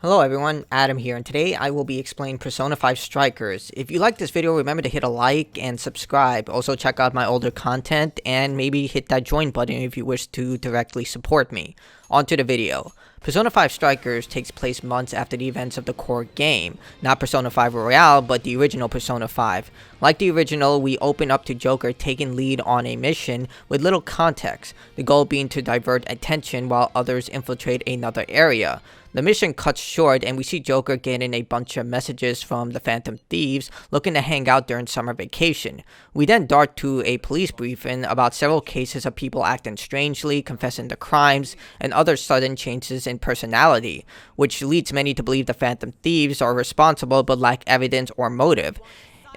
Hello everyone, Adam here, and today I will be explaining Persona 5 Strikers. If you like this video, remember to hit a like and subscribe. Also check out my older content and maybe hit that join button if you wish to directly support me. On to the video. Persona 5 Strikers takes place months after the events of the core game. Not Persona 5 Royale, but the original Persona 5. Like the original, we open up to Joker taking lead on a mission with little context, the goal being to divert attention while others infiltrate another area. The mission cuts short and we see Joker getting a bunch of messages from the Phantom Thieves looking to hang out during summer vacation. We then dart to a police briefing about several cases of people acting strangely, confessing to crimes, and other sudden changes in personality, which leads many to believe the Phantom Thieves are responsible but lack evidence or motive.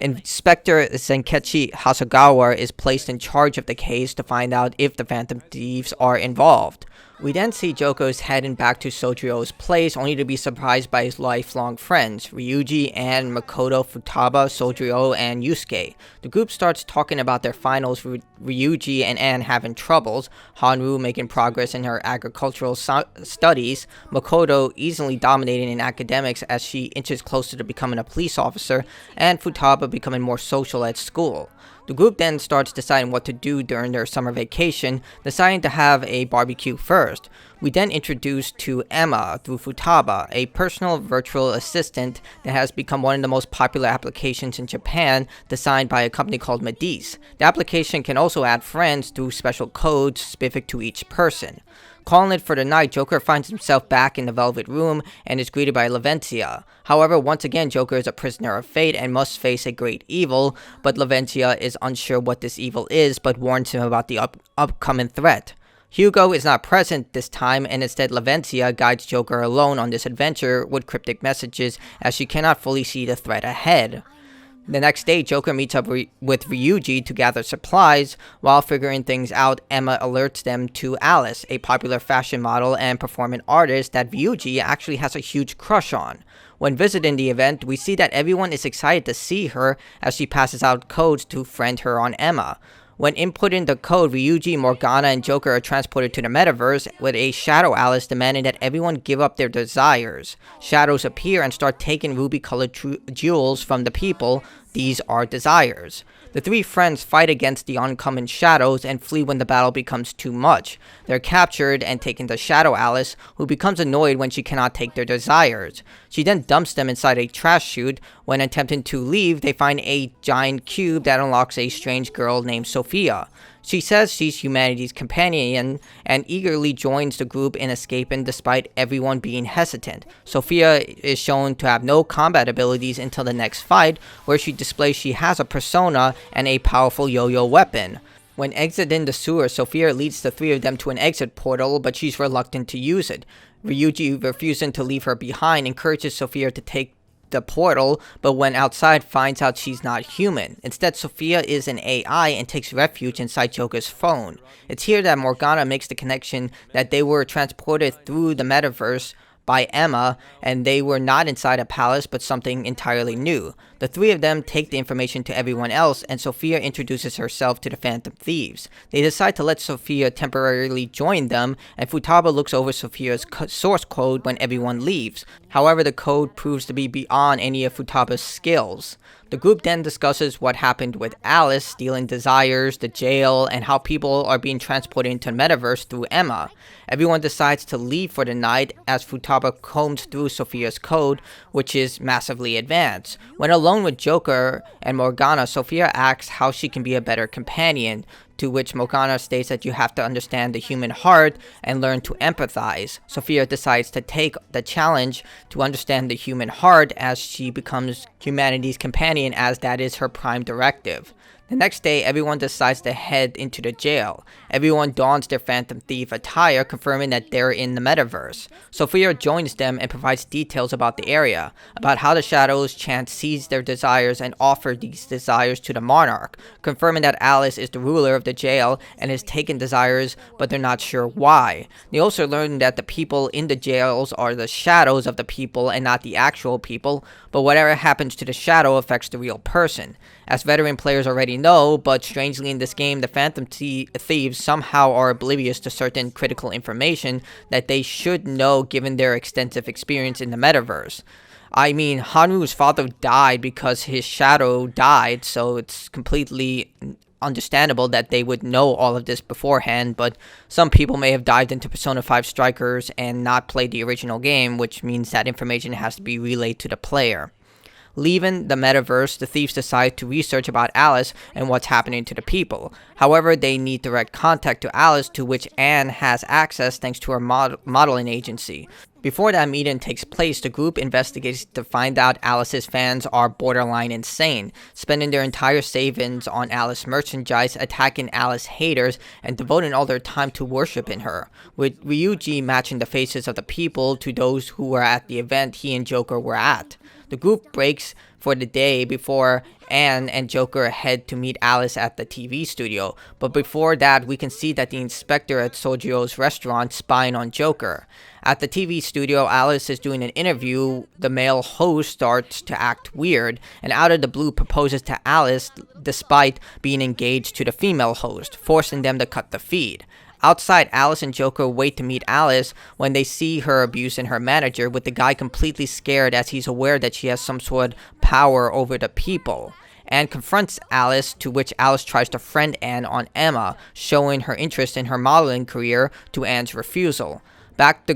Inspector Zenkichi Hasegawa is placed in charge of the case to find out if the Phantom Thieves are involved. We then see Joker's heading back to Sojirio's place, only to be surprised by his lifelong friends, Ryuji, Anne, Makoto, Futaba, Sojirio, and Yusuke. The group starts talking about their finals, with Ryuji and Anne having troubles, Hanru making progress in her agricultural studies, Makoto easily dominating in academics as she inches closer to becoming a police officer, and Futaba becoming more social at school. The group then starts deciding what to do during their summer vacation, deciding to have a barbecue first. We then introduce to Emma through Futaba, a personal virtual assistant that has become one of the most popular applications in Japan, designed by a company called Medice. The application can also add friends through special codes specific to each person. Calling it for the night, Joker finds himself back in the Velvet Room and is greeted by Laventia. However, once again, Joker is a prisoner of fate and must face a great evil, but Laventia is unsure what this evil is, but warns him about the upcoming threat. Hugo is not present this time, and instead Laventia guides Joker alone on this adventure with cryptic messages as she cannot fully see the threat ahead. The next day, Joker meets up with Ryuji to gather supplies. While figuring things out, Emma alerts them to Alice, a popular fashion model and performing artist that Ryuji actually has a huge crush on. When visiting the event, we see that everyone is excited to see her as she passes out codes to friend her on Emma. When inputting the code, Ryuji, Morgana, and Joker are transported to the Metaverse, with a Shadow Alice demanding that everyone give up their desires. Shadows appear and start taking ruby-colored jewels from the people. These are desires. The three friends fight against the oncoming shadows and flee when the battle becomes too much. They're captured and taken to Shadow Alice, who becomes annoyed when she cannot take their desires. She then dumps them inside a trash chute. When attempting to leave, they find a giant cube that unlocks a strange girl named Sophia. She says she's humanity's companion and eagerly joins the group in escaping despite everyone being hesitant. Sophia is shown to have no combat abilities until the next fight, where she displays she has a persona and a powerful yo-yo weapon. When exiting the sewer, Sophia leads the three of them to an exit portal, but she's reluctant to use it. Ryuji, refusing to leave her behind, encourages Sophia to take the portal, but when outside finds out she's not human. Instead, Sophia is an AI and takes refuge inside Joker's phone. It's here that Morgana makes the connection that they were transported through the Metaverse by Emma, and they were not inside a palace but something entirely new. The three of them take the information to everyone else, and Sophia introduces herself to the Phantom Thieves. They decide to let Sophia temporarily join them, and Futaba looks over Sophia's source code when everyone leaves. However, the code proves to be beyond any of Futaba's skills. The group then discusses what happened with Alice, stealing desires, the jail, and how people are being transported into the Metaverse through Emma. Everyone decides to leave for the night as Futaba combs through Sophia's code, which is massively advanced. When alone with Joker and Morgana, Sophia asks how she can be a better companion, to which Morgana states that you have to understand the human heart and learn to empathize. Sophia decides to take the challenge to understand the human heart as she becomes humanity's companion, as that is her prime directive. The next day, everyone decides to head into the jail. Everyone dons their Phantom Thief attire, confirming that they're in the Metaverse. Sophia joins them and provides details about the area, about how the Shadows chant seize their desires and offer these desires to the Monarch, confirming that Alice is the ruler of the jail and has taken desires, but they're not sure why. They also learn that the people in the jails are the shadows of the people and not the actual people, but whatever happens to the shadow affects the real person. As veteran players already know, but strangely in this game, the Phantom Thieves somehow are oblivious to certain critical information that they should know given their extensive experience in the Metaverse. I mean, Hanwoo's father died because his shadow died, so it's completely understandable that they would know all of this beforehand, but some people may have dived into Persona 5 Strikers and not played the original game, which means that information has to be relayed to the player. Leaving the Metaverse, the thieves decide to research about Alice and what's happening to the people. However, they need direct contact to Alice, to which Anne has access thanks to her modeling agency. Before that meeting takes place, the group investigates to find out Alice's fans are borderline insane, spending their entire savings on Alice merchandise, attacking Alice haters, and devoting all their time to worshiping her, with Ryuji matching the faces of the people to those who were at the event he and Joker were at. The group breaks for the day before Anne and Joker head to meet Alice at the TV studio, but before that we can see that the inspector at Sojio's restaurant spying on Joker. At the TV studio, Alice is doing an interview. The male host starts to act weird, and out of the blue proposes to Alice despite being engaged to the female host, forcing them to cut the feed. Outside, Alice and Joker wait to meet Alice when they see her abusing her manager, with the guy completely scared as he's aware that she has some sort of power over the people. Anne confronts Alice, to which Alice tries to friend Anne on Emma, showing her interest in her modeling career to Anne's refusal. Back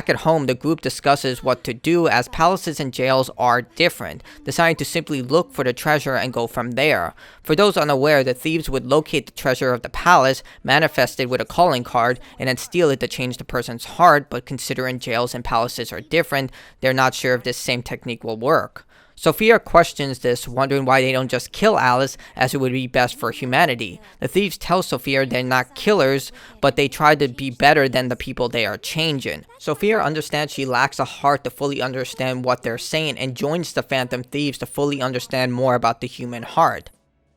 at home, the group discusses what to do, as palaces and jails are different, deciding to simply look for the treasure and go from there. For those unaware, the thieves would locate the treasure of the palace, manifest it with a calling card, and then steal it to change the person's heart, but considering jails and palaces are different, they're not sure if this same technique will work. Sophia questions this, wondering why they don't just kill Alice, as it would be best for humanity. The thieves tell Sophia they're not killers, but they try to be better than the people they are changing. Sophia understands she lacks a heart to fully understand what they're saying, and joins the Phantom Thieves to fully understand more about the human heart.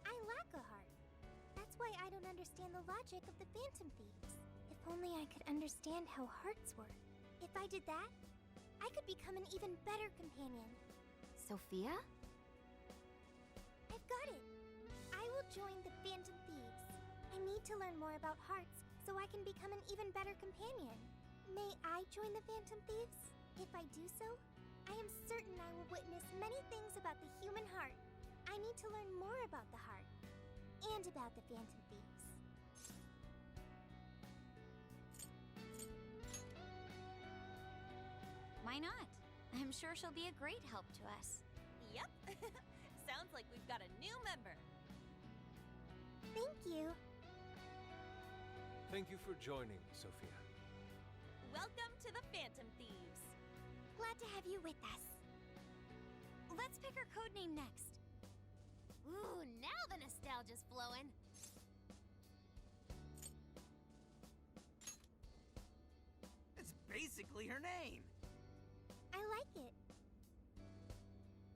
I lack a heart. That's why I don't understand the logic of the Phantom Thieves. If only I could understand how hearts work. If I did that, I could become an even better companion. Sophia? I've got it! I will join the Phantom Thieves. I need to learn more about hearts, so I can become an even better companion. May I join the Phantom Thieves? If I do so, I am certain I will witness many things about the human heart. I need to learn more about the heart, and about the Phantom Thieves. Why not? I'm sure she'll be a great help to us. Yep. Sounds like we've got a new member. Thank you. Thank you for joining, Sophia. Welcome to the Phantom Thieves. Glad to have you with us. Let's pick our codename next. Ooh, now the nostalgia's flowing. It's basically her name. I like it.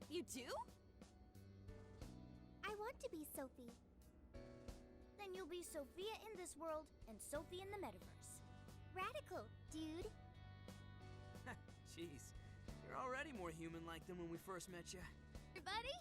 You do? I want to be Sophie. Then you'll be Sophia in this world and Sophie in the Metaverse. Radical, dude. Jeez, you're already more human-like than when we first met you. Everybody?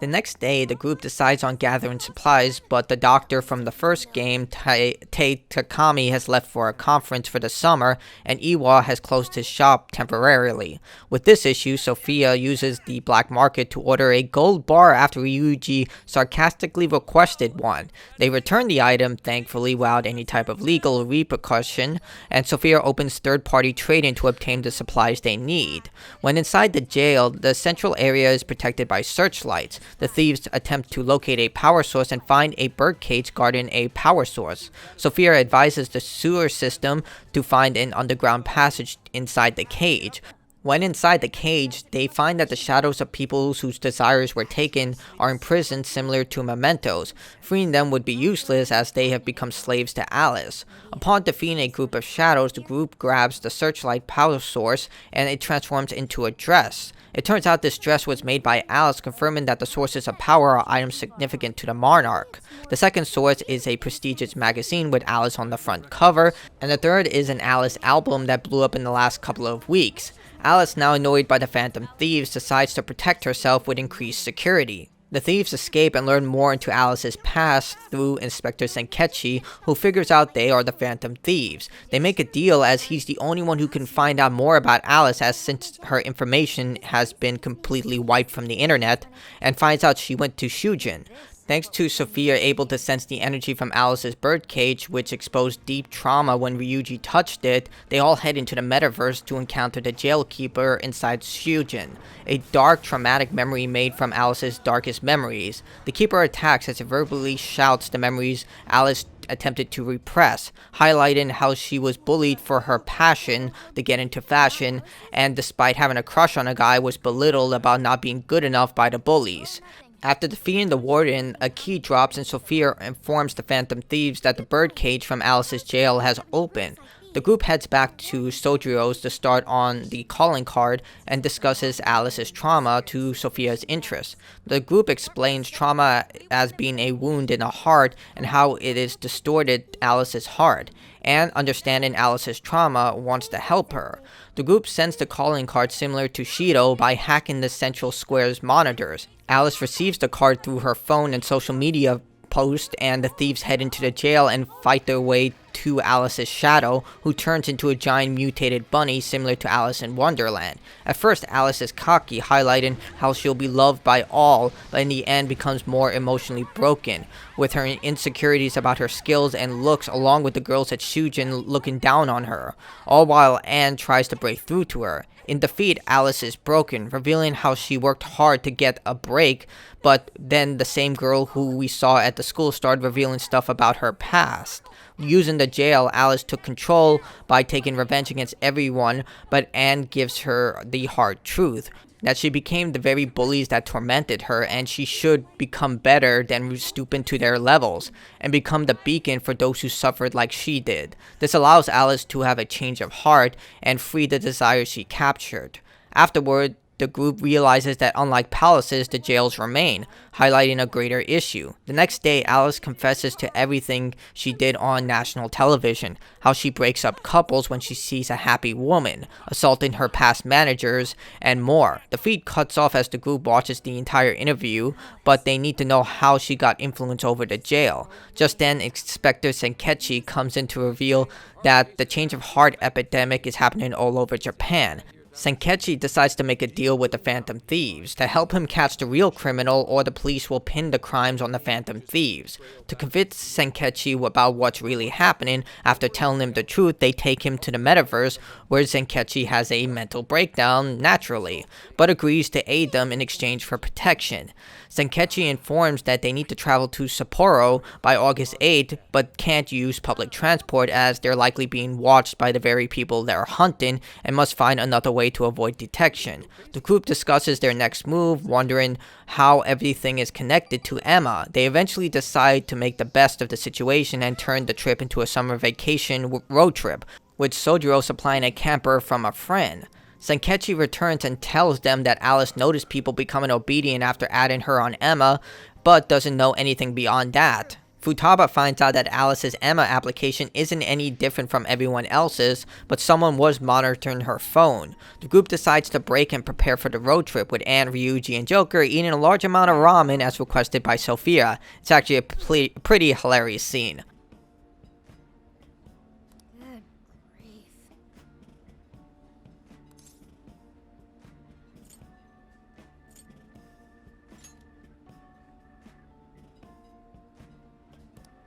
The next day, the group decides on gathering supplies, but the doctor from the first game, Takami, has left for a conference for the summer, and Iwa has closed his shop temporarily. With this issue, Sophia uses the black market to order a gold bar after Ryuji sarcastically requested one. They return the item, thankfully, without any type of legal repercussion, and Sophia opens third-party trading to obtain the supplies they need. When inside the jail, the central area is protected by searchlights. The thieves attempt to locate a power source and find a birdcage guarding a power source. Sophia advises the sewer system to find an underground passage inside the cage. When inside the cage, they find that the shadows of people whose desires were taken are imprisoned, similar to mementos. Freeing them would be useless as they have become slaves to Alice. Upon defeating a group of shadows, the group grabs the searchlight power source and it transforms into a dress. It turns out this dress was made by Alice, confirming that the sources of power are items significant to the Monarch. The second source is a prestigious magazine with Alice on the front cover, and the third is an Alice album that blew up in the last couple of weeks. Alice, now annoyed by the Phantom Thieves, decides to protect herself with increased security. The thieves escape and learn more into Alice's past through Inspector Zenkichi, who figures out they are the Phantom Thieves. They make a deal as he's the only one who can find out more about Alice, as since her information has been completely wiped from the internet, and finds out she went to Shujin. Thanks to Sophia able to sense the energy from Alice's birdcage, which exposed deep trauma when Ryuji touched it, they all head into the Metaverse to encounter the jailkeeper inside Shujin, a dark, traumatic memory made from Alice's darkest memories. The keeper attacks as it verbally shouts the memories Alice attempted to repress, highlighting how she was bullied for her passion to get into fashion, and despite having a crush on a guy, was belittled about not being good enough by the bullies. After defeating the Warden, a key drops and Sophia informs the Phantom Thieves that the birdcage from Alice's jail has opened. The group heads back to Sojirio's to start on the calling card and discusses Alice's trauma to Sophia's interest. The group explains trauma as being a wound in the heart and how it has distorted Alice's heart, and understanding Alice's trauma wants to help her. The group sends the calling card similar to Shido by hacking the Central Square's monitors. Alice receives the card through her phone and social media post, and the thieves head into the jail and fight their way to Alice's shadow, who turns into a giant mutated bunny similar to Alice in Wonderland. At first, Alice is cocky, highlighting how she'll be loved by all, but in the end becomes more emotionally broken, with her insecurities about her skills and looks, along with the girls at Shujin looking down on her, all while Anne tries to break through to her. In defeat, Alice is broken, revealing how she worked hard to get a break, but then the same girl who we saw at the school started revealing stuff about her past. Using the jail, Alice took control by taking revenge against everyone, but Anne gives her the hard truth, that she became the very bullies that tormented her, and she should become better than stooping to their levels, and become the beacon for those who suffered like she did. This allows Alice to have a change of heart and free the desires she captured. Afterward, the group realizes that unlike palaces, the jails remain, highlighting a greater issue. The next day, Alice confesses to everything she did on national television, how she breaks up couples when she sees a happy woman, assaulting her past managers, and more. The feed cuts off as the group watches the entire interview, but they need to know how she got influence over the jail. Just then, Inspector Zenkichi comes in to reveal that the change of heart epidemic is happening all over Japan. Zenkichi decides to make a deal with the Phantom Thieves to help him catch the real criminal, or the police will pin the crimes on the Phantom Thieves. To convince Zenkichi about what's really happening, after telling him the truth, they take him to the Metaverse, where Zenkichi has a mental breakdown naturally, but agrees to aid them in exchange for protection. Zenkichi informs that they need to travel to Sapporo by August 8th, but can't use public transport as they're likely being watched by the very people they're hunting, and must find another way to avoid detection. The group discusses their next move, wondering how everything is connected to Emma. They eventually decide to make the best of the situation and turn the trip into a summer vacation road trip, with Sojiro supplying a camper from a friend. Zenkichi returns and tells them that Alice noticed people becoming obedient after adding her on Emma, but doesn't know anything beyond that. Futaba finds out that Alice's Emma application isn't any different from everyone else's, but someone was monitoring her phone. The group decides to break and prepare for the road trip, with Anne, Ryuji, and Joker eating a large amount of ramen as requested by Sophia. It's actually a pretty hilarious scene. Good grief.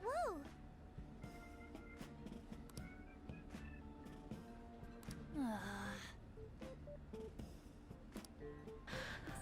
Whoa!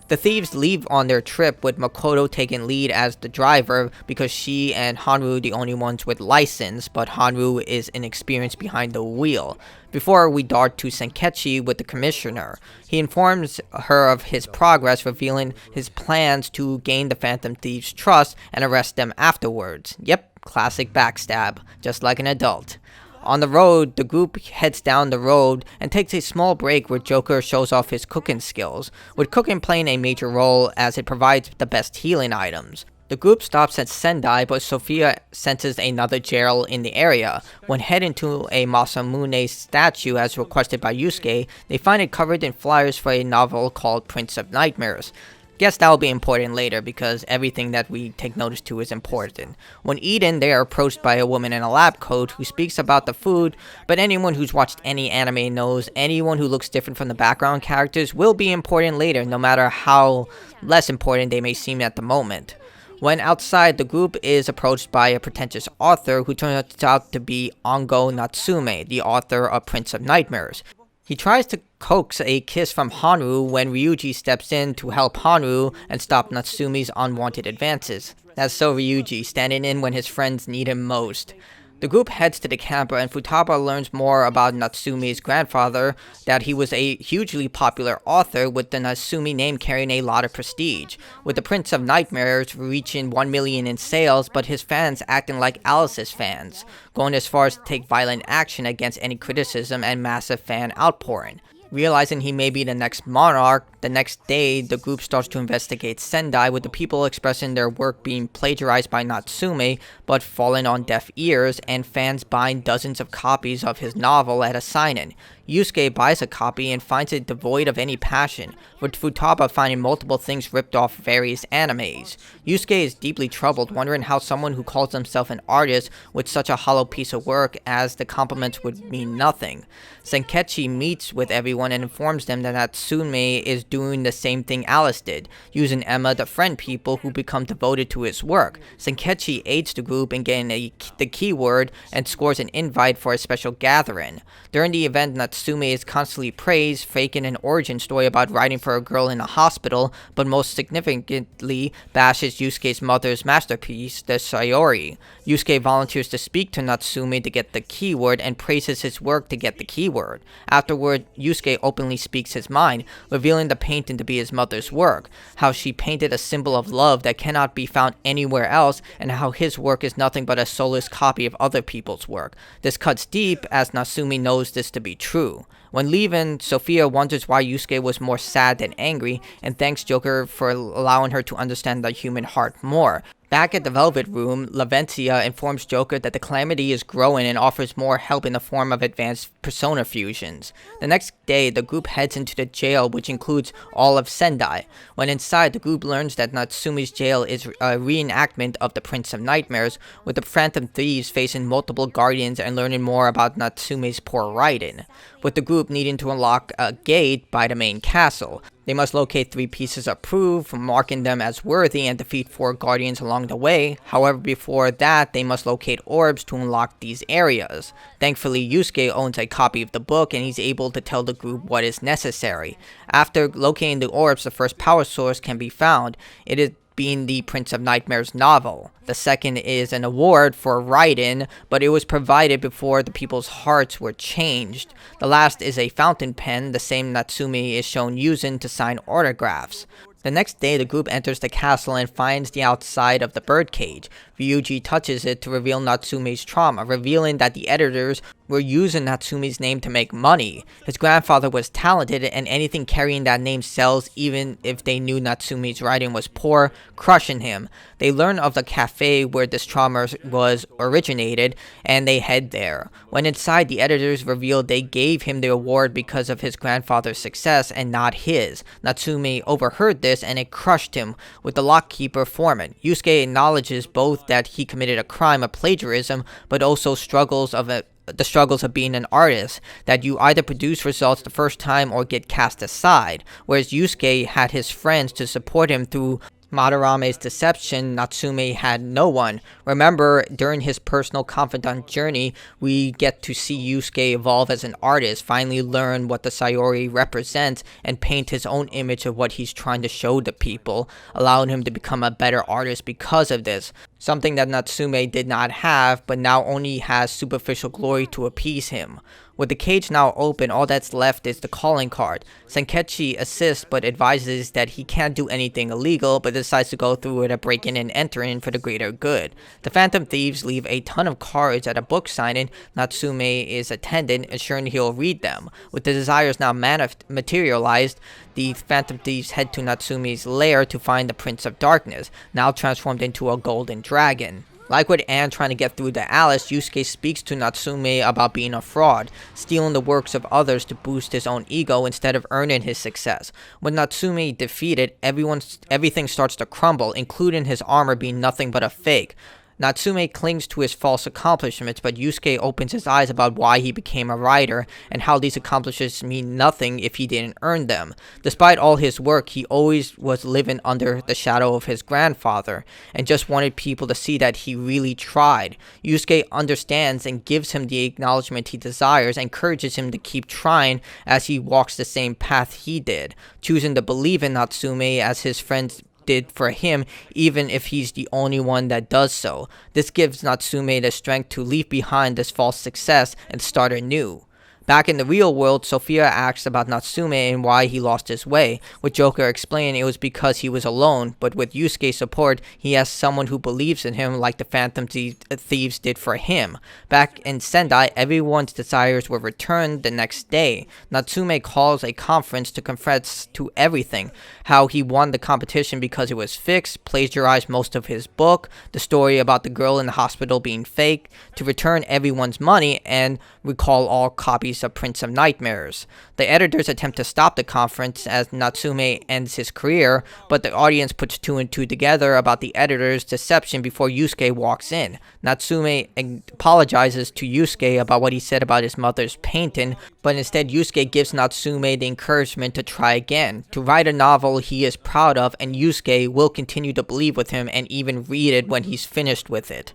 The thieves leave on their trip, with Makoto taking lead as the driver because she and Hanru the only ones with license, but Hanru is inexperienced behind the wheel. Before we dart to Zenkichi with the commissioner, he informs her of his progress, revealing his plans to gain the Phantom Thieves' trust and arrest them afterwards. Yep, classic backstab, just like an adult. On the road, the group heads down the road and takes a small break where Joker shows off his cooking skills, with cooking playing a major role as it provides the best healing items. The group stops at Sendai, but Sophia senses another jail in the area. When heading to a Masamune statue as requested by Yusuke, they find it covered in flyers for a novel called Prince of Nightmares. Guess that'll be important later because everything that we take notice to is important. When eaten, they are approached by a woman in a lab coat who speaks about the food, but anyone who's watched any anime knows anyone who looks different from the background characters will be important later, no matter how less important they may seem at the moment. When outside, the group is approached by a pretentious author who turns out to be Ongo Natsume, the author of Prince of Nightmares. He tries to coax a kiss from Haru when Ryuji steps in to help Haru and stop Natsume's unwanted advances. That's so Ryuji, standing in when his friends need him most. The group heads to the camp and Futaba learns more about Natsume's grandfather, that he was a hugely popular author with the Natsume name carrying a lot of prestige, with the Prince of Nightmares reaching 1 million in sales, but his fans acting like Alice's fans, going as far as to take violent action against any criticism and massive fan outpouring. Realizing he may be the next monarch, the next day the group starts to investigate Sendai, with the people expressing their work being plagiarized by Natsume but falling on deaf ears, and fans buying dozens of copies of his novel at a sign-in. Yusuke buys a copy and finds it devoid of any passion, with Futaba finding multiple things ripped off various animes. Yusuke is deeply troubled, wondering how someone who calls himself an artist with such a hollow piece of work as the compliments would mean nothing. Zenkichi meets with everyone and informs them that Natsume is doing the same thing Alice did, using Emma to friend people who become devoted to his work. Zenkichi aids the group in getting the keyword and scores an invite for a special gathering. During the event, Natsume is constantly praised, faking an origin story about writing for a girl in a hospital, but most significantly bashes Yusuke's mother's masterpiece, the Sayori. Yusuke volunteers to speak to Natsume to get the keyword and praises his work to get the keyword. Afterward, Yusuke openly speaks his mind, revealing the painting to be his mother's work, how she painted a symbol of love that cannot be found anywhere else, and how his work is nothing but a soulless copy of other people's work. This cuts deep, as Natsume knows this to be true. When leaving, Sophia wonders why Yusuke was more sad than angry, and thanks Joker for allowing her to understand the human heart more. Back at the Velvet Room, Lavencia informs Joker that the Calamity is growing and offers more help in the form of advanced persona fusions. The next day, the group heads into the jail, which includes all of Sendai. When inside, the group learns that Natsume's jail is a reenactment of the Prince of Nightmares, with the Phantom Thieves facing multiple guardians and learning more about Natsume's poor writing, with the group needing to unlock a gate by the main castle. They must locate 3 pieces of proof, marking them as worthy, and defeat 4 guardians along the way. However, before that, they must locate orbs to unlock these areas. Thankfully, Yusuke owns a copy of the book, and he's able to tell the group what is necessary. After locating the orbs, the first power source can be found. It is being the Prince of Nightmares novel. The second is an award for writing, but it was provided before the people's hearts were changed. The last is a fountain pen, the same Natsume is shown using to sign autographs. The next day, the group enters the castle and finds the outside of the birdcage. Ryuji touches it to reveal Natsume's trauma, revealing that the editors were using Natsume's name to make money. His grandfather was talented, and anything carrying that name sells, even if they knew Natsume's writing was poor, crushing him. They learn of the cafe where this trauma was originated, and they head there. When inside, the editors revealed they gave him the award because of his grandfather's success and not his. Natsume overheard this, and it crushed him, with the lockkeeper foreman. Yusuke acknowledges both that he committed a crime of plagiarism, but also the struggles of being an artist, that you either produce results the first time or get cast aside. Whereas Yusuke had his friends to support him through Madarame's deception, Natsume had no one. Remember, during his personal confidant journey, we get to see Yusuke evolve as an artist, finally learn what the Sayori represents, and paint his own image of what he's trying to show the people, allowing him to become a better artist because of this. Something that Natsume did not have, but now only has superficial glory to appease him. With the cage now open, all that's left is the calling card. Zenkichi assists but advises that he can't do anything illegal, but decides to go through with a break-in and enter-in for the greater good. The Phantom Thieves leave a ton of cards at a book signing. Natsume is attending, assuring he'll read them. With the desires now materialized, the Phantom Thieves head to Natsume's lair to find the Prince of Darkness, now transformed into a golden dragon. Like with Anne trying to get through to Alice, Yusuke speaks to Natsume about being a fraud, stealing the works of others to boost his own ego instead of earning his success. When Natsume defeated, everything starts to crumble, including his armor being nothing but a fake. Natsume clings to his false accomplishments, but Yusuke opens his eyes about why he became a writer and how these accomplishments mean nothing if he didn't earn them. Despite all his work, he always was living under the shadow of his grandfather and just wanted people to see that he really tried. Yusuke understands and gives him the acknowledgement he desires and encourages him to keep trying as he walks the same path he did, choosing to believe in Natsume as his friends did for him, even if he's the only one that does so. This gives Natsume the strength to leave behind this false success and start anew. Back in the real world, Sophia asks about Natsume and why he lost his way, with Joker explaining it was because he was alone, but with Yusuke's support, he has someone who believes in him like the Phantom Thieves did for him. Back in Sendai, everyone's desires were returned the next day. Natsume calls a conference to confess to everything, how he won the competition because it was fixed, plagiarized most of his book, the story about the girl in the hospital being fake, to return everyone's money, and recall all copies of Prince of Nightmares. The editors attempt to stop the conference as Natsume ends his career, but the audience puts two and two together about the editor's deception before Yusuke walks in. Natsume apologizes to Yusuke about what he said about his mother's painting, but instead Yusuke gives Natsume the encouragement to try again, to write a novel he is proud of, and Yusuke will continue to believe with him and even read it when he's finished with it.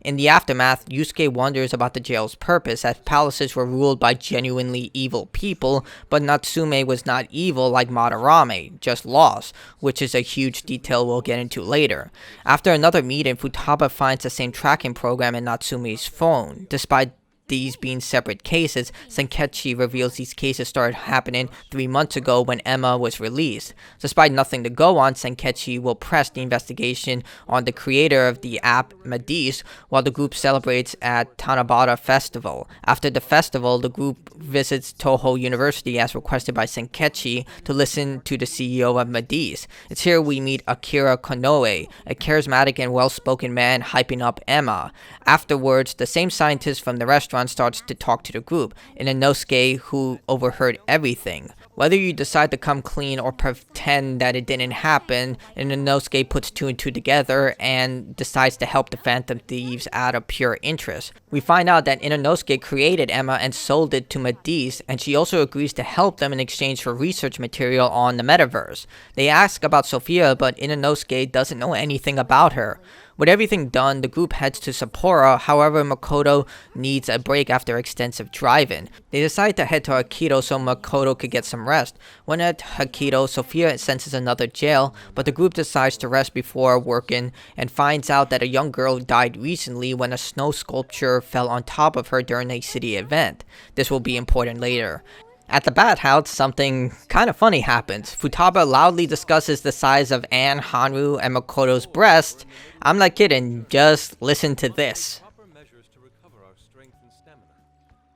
In the aftermath, Yusuke wonders about the jail's purpose, as palaces were ruled by genuinely evil people, but Natsume was not evil like Madarame, just lost, which is a huge detail we'll get into later. After another meeting, Futaba finds the same tracking program in Natsume's phone. Despite these being separate cases, Zenkichi reveals these cases started happening 3 months ago when Emma was released. Despite nothing to go on, Zenkichi will press the investigation on the creator of the app, Metaverse, while the group celebrates at Tanabata Festival. After the festival, the group visits Toho University as requested by Zenkichi to listen to the CEO of Metaverse. It's here we meet Akira Konoe, a charismatic and well-spoken man hyping up Emma. Afterwards, the same scientist from the restaurant starts to talk to the group, Ichinose, who overheard everything. Whether you decide to come clean or pretend that it didn't happen, Ichinose puts two and two together and decides to help the Phantom Thieves out of pure interest. We find out that Ichinose created Emma and sold it to Metaverse, and she also agrees to help them in exchange for research material on the Metaverse. They ask about Sophia, but Ichinose doesn't know anything about her. With everything done, the group heads to Sapporo. However, Makoto needs a break after extensive driving. They decide to head to Aikido so Makoto could get some rest. When at Aikido, Sophia senses another jail, but the group decides to rest before working and finds out that a young girl died recently when a snow sculpture fell on top of her during a city event. This will be important later. At the bathhouse, something kind of funny happens. Futaba loudly discusses the size of Anne, Hanru, and Makoto's breast. I'm not kidding, just listen to this. Proper measures to recover our strength and stamina.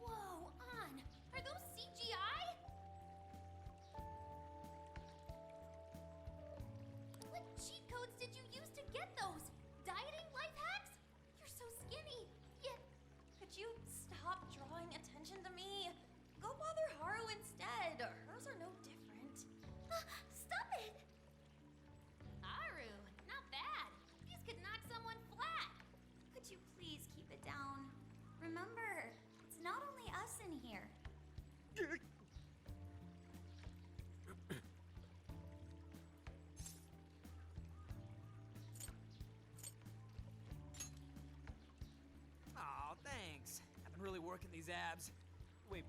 Whoa, An, are those CGI? What cheat codes did you use to get those? Dieting life hacks? You're so skinny. Yeah. Could you stop drawing attention to me? Go bother Haru instead. Hers are no different. Stop it! Haru, not bad. These could knock someone flat. Could you please keep it down? Remember, it's not only us in here. Aw, thanks. I've been really working these abs. Wait,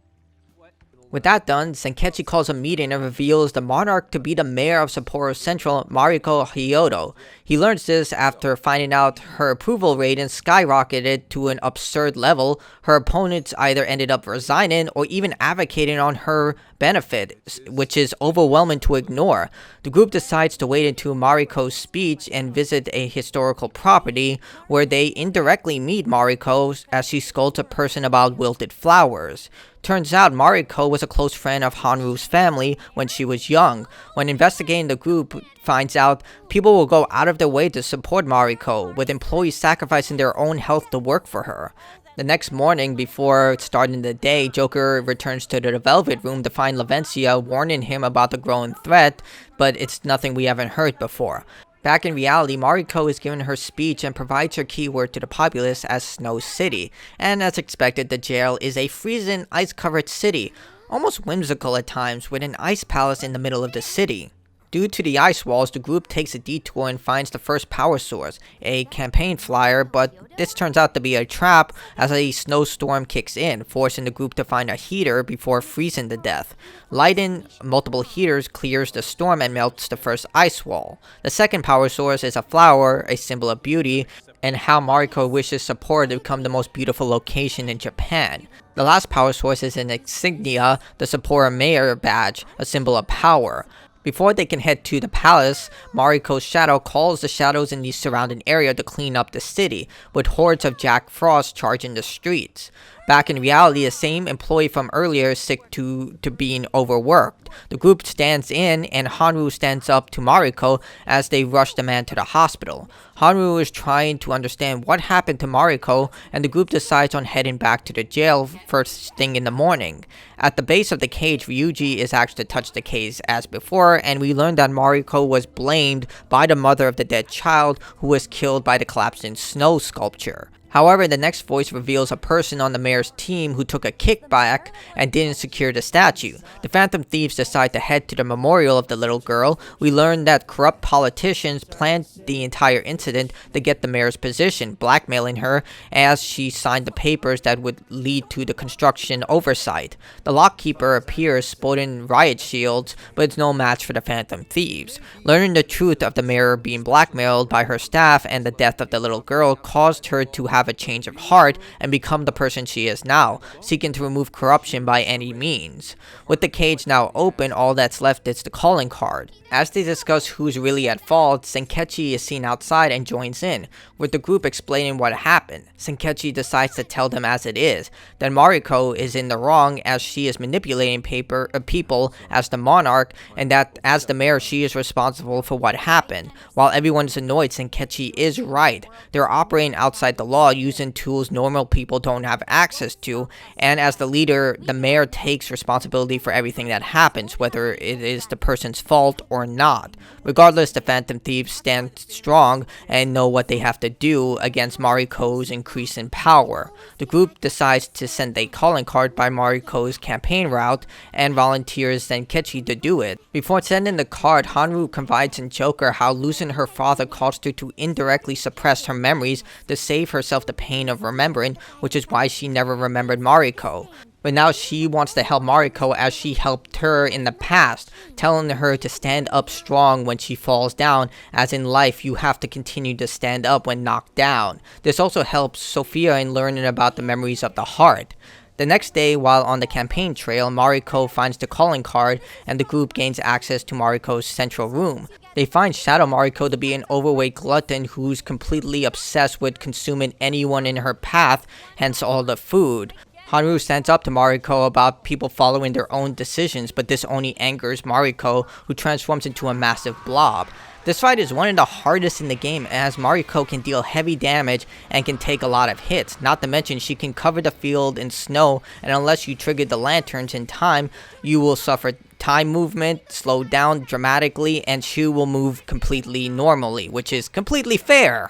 what? With that done, Zenkichi calls a meeting and reveals the Monarch to be the mayor of Sapporo Central, Mariko Hyodo. He learns this after finding out her approval rating skyrocketed to an absurd level. Her opponents either ended up resigning or even advocating on her benefit, which is overwhelming to ignore. The group decides to wait until Mariko's speech and visit a historical property where they indirectly meet Mariko as she scolds a person about wilted flowers. Turns out Mariko was a close friend of Hanru's family when she was young. When investigating, the group finds out people will go out of their way to support Mariko, with employees sacrificing their own health to work for her. The next morning, before starting the day, Joker returns to the Velvet Room to find Lavencia warning him about the growing threat, but it's nothing we haven't heard before. Back in reality, Mariko is given her speech and provides her keyword to the populace as Snow City. And as expected, the jail is a freezing, ice-covered city, almost whimsical at times, with an ice palace in the middle of the city. Due to the ice walls, the group takes a detour and finds the first power source, a campaign flyer, but this turns out to be a trap as a snowstorm kicks in, forcing the group to find a heater before freezing to death. Lighting multiple heaters clears the storm and melts the first ice wall. The second power source is a flower, a symbol of beauty, and how Mariko wishes Sapporo to become the most beautiful location in Japan. The last power source is an insignia, the Sapporo Mayor badge, a symbol of power. Before they can head to the palace, Mariko's shadow calls the shadows in the surrounding area to clean up the city, with hordes of Jack Frost charging the streets. Back in reality, the same employee from earlier is sick to being overworked. The group stands in, and Hanru stands up to Mariko as they rush the man to the hospital. Hanru is trying to understand what happened to Mariko, and the group decides on heading back to the jail first thing in the morning. At the base of the cage, Ryuji is asked to touch the case as before, and we learn that Mariko was blamed by the mother of the dead child who was killed by the collapsing snow sculpture. However, the next voice reveals a person on the mayor's team who took a kickback and didn't secure the statue. The Phantom Thieves decide to head to the memorial of the little girl. We learn that corrupt politicians planned the entire incident to get the mayor's position, blackmailing her as she signed the papers that would lead to the construction oversight. The lockkeeper appears sporting riot shields, but it's no match for the Phantom Thieves. Learning the truth of the mayor being blackmailed by her staff and the death of the little girl caused her to have a change of heart and become the person she is now, seeking to remove corruption by any means. With the cage now open, all that's left is the calling card. As they discuss who's really at fault, Zenkichi is seen outside and joins in, with the group explaining what happened. Zenkichi decides to tell them as it is, that Mariko is in the wrong as she is manipulating people as the Monarch, and that as the mayor she is responsible for what happened. While everyone is annoyed, Zenkichi is right. They're operating outside the law using tools normal people don't have access to, and as the leader, the mayor takes responsibility for everything that happens, whether it is the person's fault or not. Regardless, the Phantom Thieves stand strong and know what they have to do against Mariko's increase in power. The group decides to send a calling card by Mariko's campaign route and volunteers Zenkichi to do it. Before sending the card, Hanru confides in Joker how losing her father caused her to indirectly suppress her memories to save herself the pain of remembering, which is why she never remembered Mariko. But now she wants to help Mariko as she helped her in the past, telling her to stand up strong when she falls down, as in life you have to continue to stand up when knocked down. This also helps Sophia in learning about the memories of the heart. The next day, while on the campaign trail, Mariko finds the calling card and the group gains access to Mariko's central room. They find Shadow Mariko to be an overweight glutton who's completely obsessed with consuming anyone in her path, hence all the food. Hanru stands up to Mariko about people following their own decisions, but this only angers Mariko, who transforms into a massive blob. This fight is one of the hardest in the game, as Mariko can deal heavy damage and can take a lot of hits. Not to mention, she can cover the field in snow, and unless you trigger the lanterns in time, you will suffer time movement, slow down dramatically, and she will move completely normally, which is completely fair.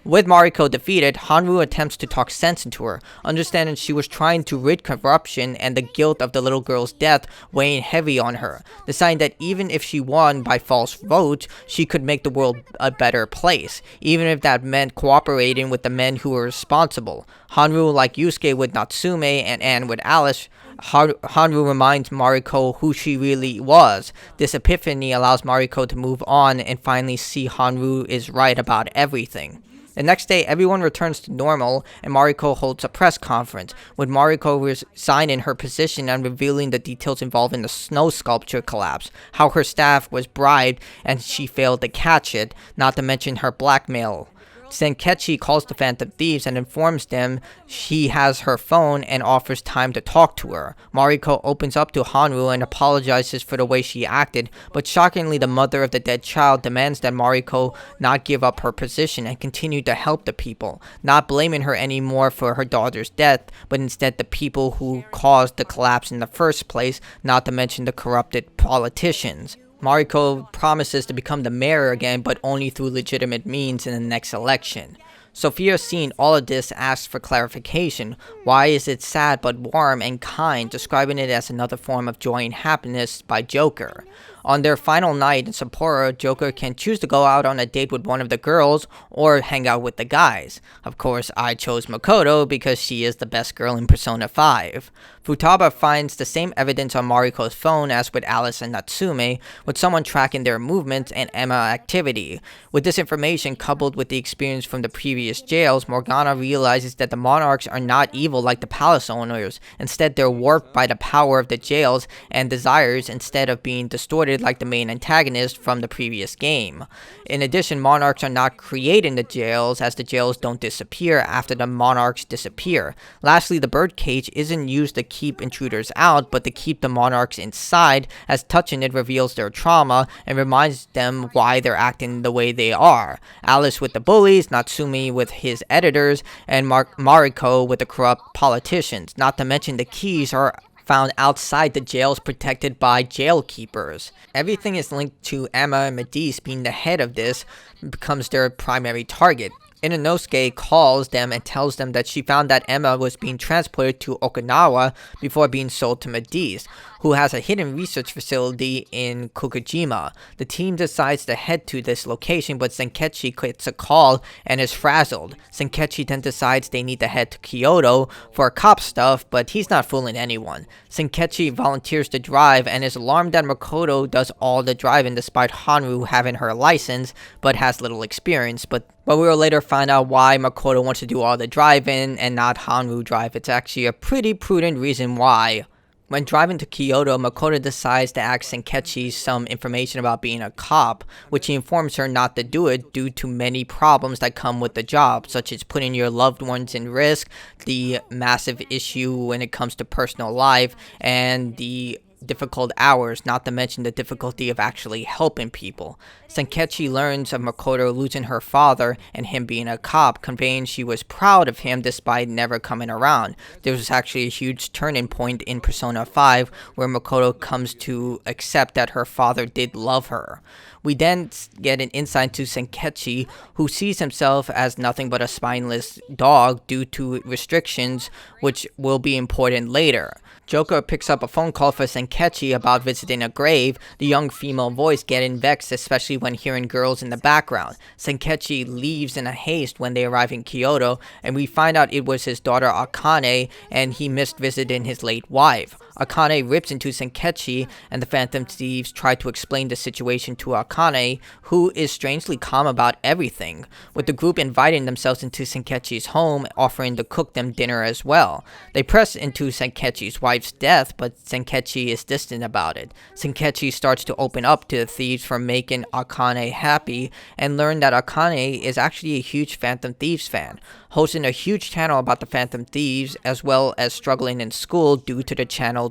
With Mariko defeated, Hanru attempts to talk sense into her, understanding she was trying to rid corruption and the guilt of the little girl's death weighing heavy on her, deciding that even if she won by false votes, she could make the world a better place, even if that meant cooperating with the men who were responsible. Hanru, like Yusuke with Natsume and Anne with Alice, Hanru reminds Mariko who she really was. This epiphany allows Mariko to move on and finally see Hanru is right about everything. The next day, everyone returns to normal, and Mariko holds a press conference, with Mariko resigning her position and revealing the details involved in the snow sculpture collapse, how her staff was bribed and she failed to catch it, not to mention her blackmail. Zenkichi calls the Phantom Thieves and informs them he has her phone and offers time to talk to her. Mariko opens up to Hanru and apologizes for the way she acted, but shockingly the mother of the dead child demands that Mariko not give up her position and continue to help the people, not blaming her anymore for her daughter's death, but instead the people who caused the collapse in the first place, not to mention the corrupted politicians. Mariko promises to become the mayor again, but only through legitimate means in the next election. Sophia, seeing all of this, asks for clarification. Why is it sad but warm and kind, describing it as another form of joy and happiness by Joker? On their final night in Sapporo, Joker can choose to go out on a date with one of the girls or hang out with the guys. Of course, I chose Makoto because she is the best girl in Persona 5. Futaba finds the same evidence on Mariko's phone as with Alice and Natsume, with someone tracking their movements and Emma activity. With this information coupled with the experience from the previous jails, Morgana realizes that the Monarchs are not evil like the palace owners. Instead, they're warped by the power of the jails and desires instead of being distorted like the main antagonist from the previous game. In addition, Monarchs are not creating the jails, as the jails don't disappear after the Monarchs disappear. Lastly, the birdcage isn't used to keep intruders out, but to keep the Monarchs inside, as touching it reveals their trauma and reminds them why they're acting the way they are. Alice with the bullies, Natsume with his editors, and Mariko with the corrupt politicians. Not to mention the keys are found outside the jails protected by jail keepers. Everything is linked to Emma and Medice being the head of this, becomes their primary target. Inosuke calls them and tells them that she found that Emma was being transported to Okinawa before being sold to Medice, who has a hidden research facility in Kokujima. The team decides to head to this location, but Zenkichi gets a call and is frazzled. Zenkichi then decides they need to head to Kyoto for cop stuff, but he's not fooling anyone. Zenkichi volunteers to drive and is alarmed that Makoto does all the driving despite Hanru having her license, but has little experience. But we will later find out why Makoto wants to do all the driving and not Hanru drive. It's actually a pretty prudent reason why. When driving to Kyoto, Makoto decides to ask Zenkichi some information about being a cop, which he informs her not to do it due to many problems that come with the job, such as putting your loved ones in risk, the massive issue when it comes to personal life, and the difficult hours, not to mention the difficulty of actually helping people. Zenkichi learns of Makoto losing her father and him being a cop, conveying she was proud of him despite never coming around. There was actually a huge turning point in Persona 5 where Makoto comes to accept that her father did love her. We then get an insight to Zenkichi, who sees himself as nothing but a spineless dog due to restrictions, which will be important later. Joker picks up a phone call for Zenkichi about visiting a grave, the young female voice getting vexed, especially when hearing girls in the background. Zenkichi leaves in a haste when they arrive in Kyoto, and we find out it was his daughter Akane, and he missed visiting his late wife. Akane rips into Zenkichi, and the Phantom Thieves try to explain the situation to Akane, who is strangely calm about everything, with the group inviting themselves into Zenkichi's home, offering to cook them dinner as well. They press into Zenkichi's wife's death, but Zenkichi is distant about it. Zenkichi starts to open up to the thieves for making Akane happy, and learn that Akane is actually a huge Phantom Thieves fan, hosting a huge channel about the Phantom Thieves, as well as struggling in school due to the channel's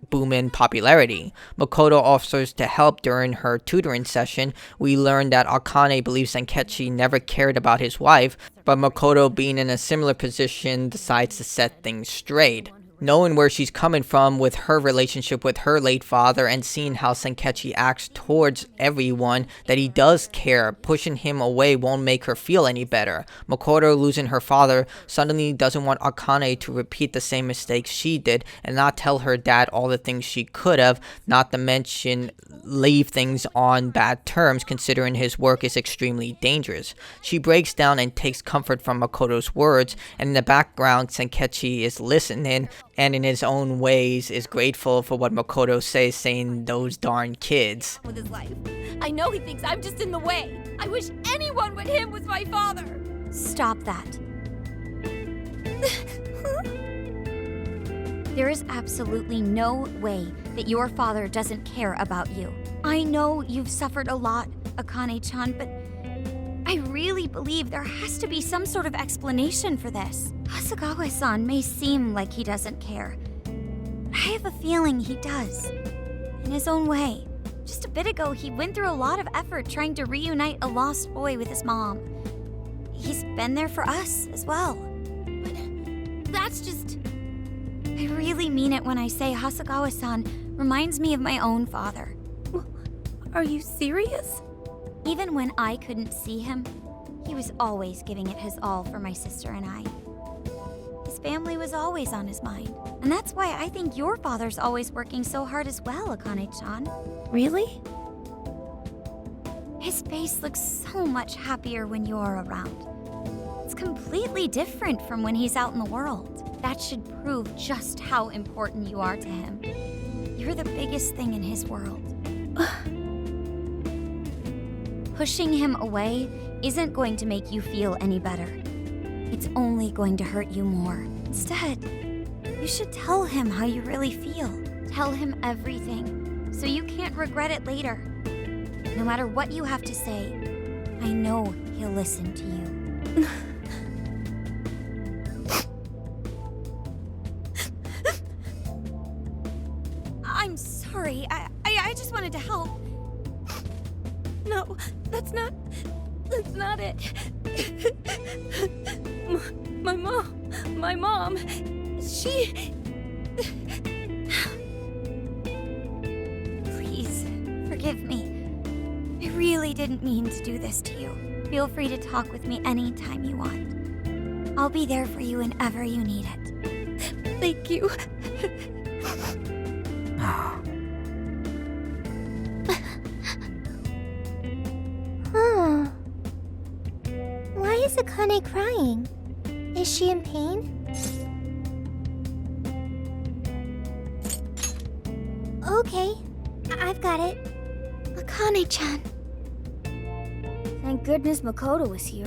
booming popularity. Makoto offers to help during her tutoring session. We learn that Akane believes Zenkichi never cared about his wife, but Makoto, being in a similar position, decides to set things straight. Knowing where she's coming from with her relationship with her late father, and seeing how Zenkichi acts towards everyone, that he does care, pushing him away won't make her feel any better. Makoto, losing her father, suddenly doesn't want Akane to repeat the same mistakes she did and not tell her dad all the things she could have, not to mention leave things on bad terms considering his work is extremely dangerous. She breaks down and takes comfort from Makoto's words, and in the background Zenkichi is listening and in his own ways is grateful for what Makoto says, saying those darn kids. With his life. I know he thinks I'm just in the way. I wish anyone but him was my father. Stop that. There is absolutely no way that your father doesn't care about you. I know you've suffered a lot, Akane-chan, but I really believe there has to be some sort of explanation for this. Hasegawa-san may seem like he doesn't care. I have a feeling he does. In his own way. Just a bit ago, he went through a lot of effort trying to reunite a lost boy with his mom. He's been there for us as well. But that's just... I really mean it when I say Hasegawa-san reminds me of my own father. Are you serious? Even when I couldn't see him, he was always giving it his all for my sister and I. His family was always on his mind. And that's why I think your father's always working so hard as well, Akane-chan. Really? His face looks so much happier when you're around. It's completely different from when he's out in the world. That should prove just how important you are to him. You're the biggest thing in his world. Pushing him away isn't going to make you feel any better. It's only going to hurt you more. Instead, you should tell him how you really feel. Tell him everything, so you can't regret it later. No matter what you have to say, I know he'll listen to you. I'm sorry. I just wanted to help. No, that's not it. My mom, she... Please, forgive me. I really didn't mean to do this to you. Feel free to talk with me anytime you want. I'll be there for you whenever you need it. Thank you. Why is Akane crying? Is she in pain? Okay, I've got it. Akane-chan. Thank goodness Makoto was here.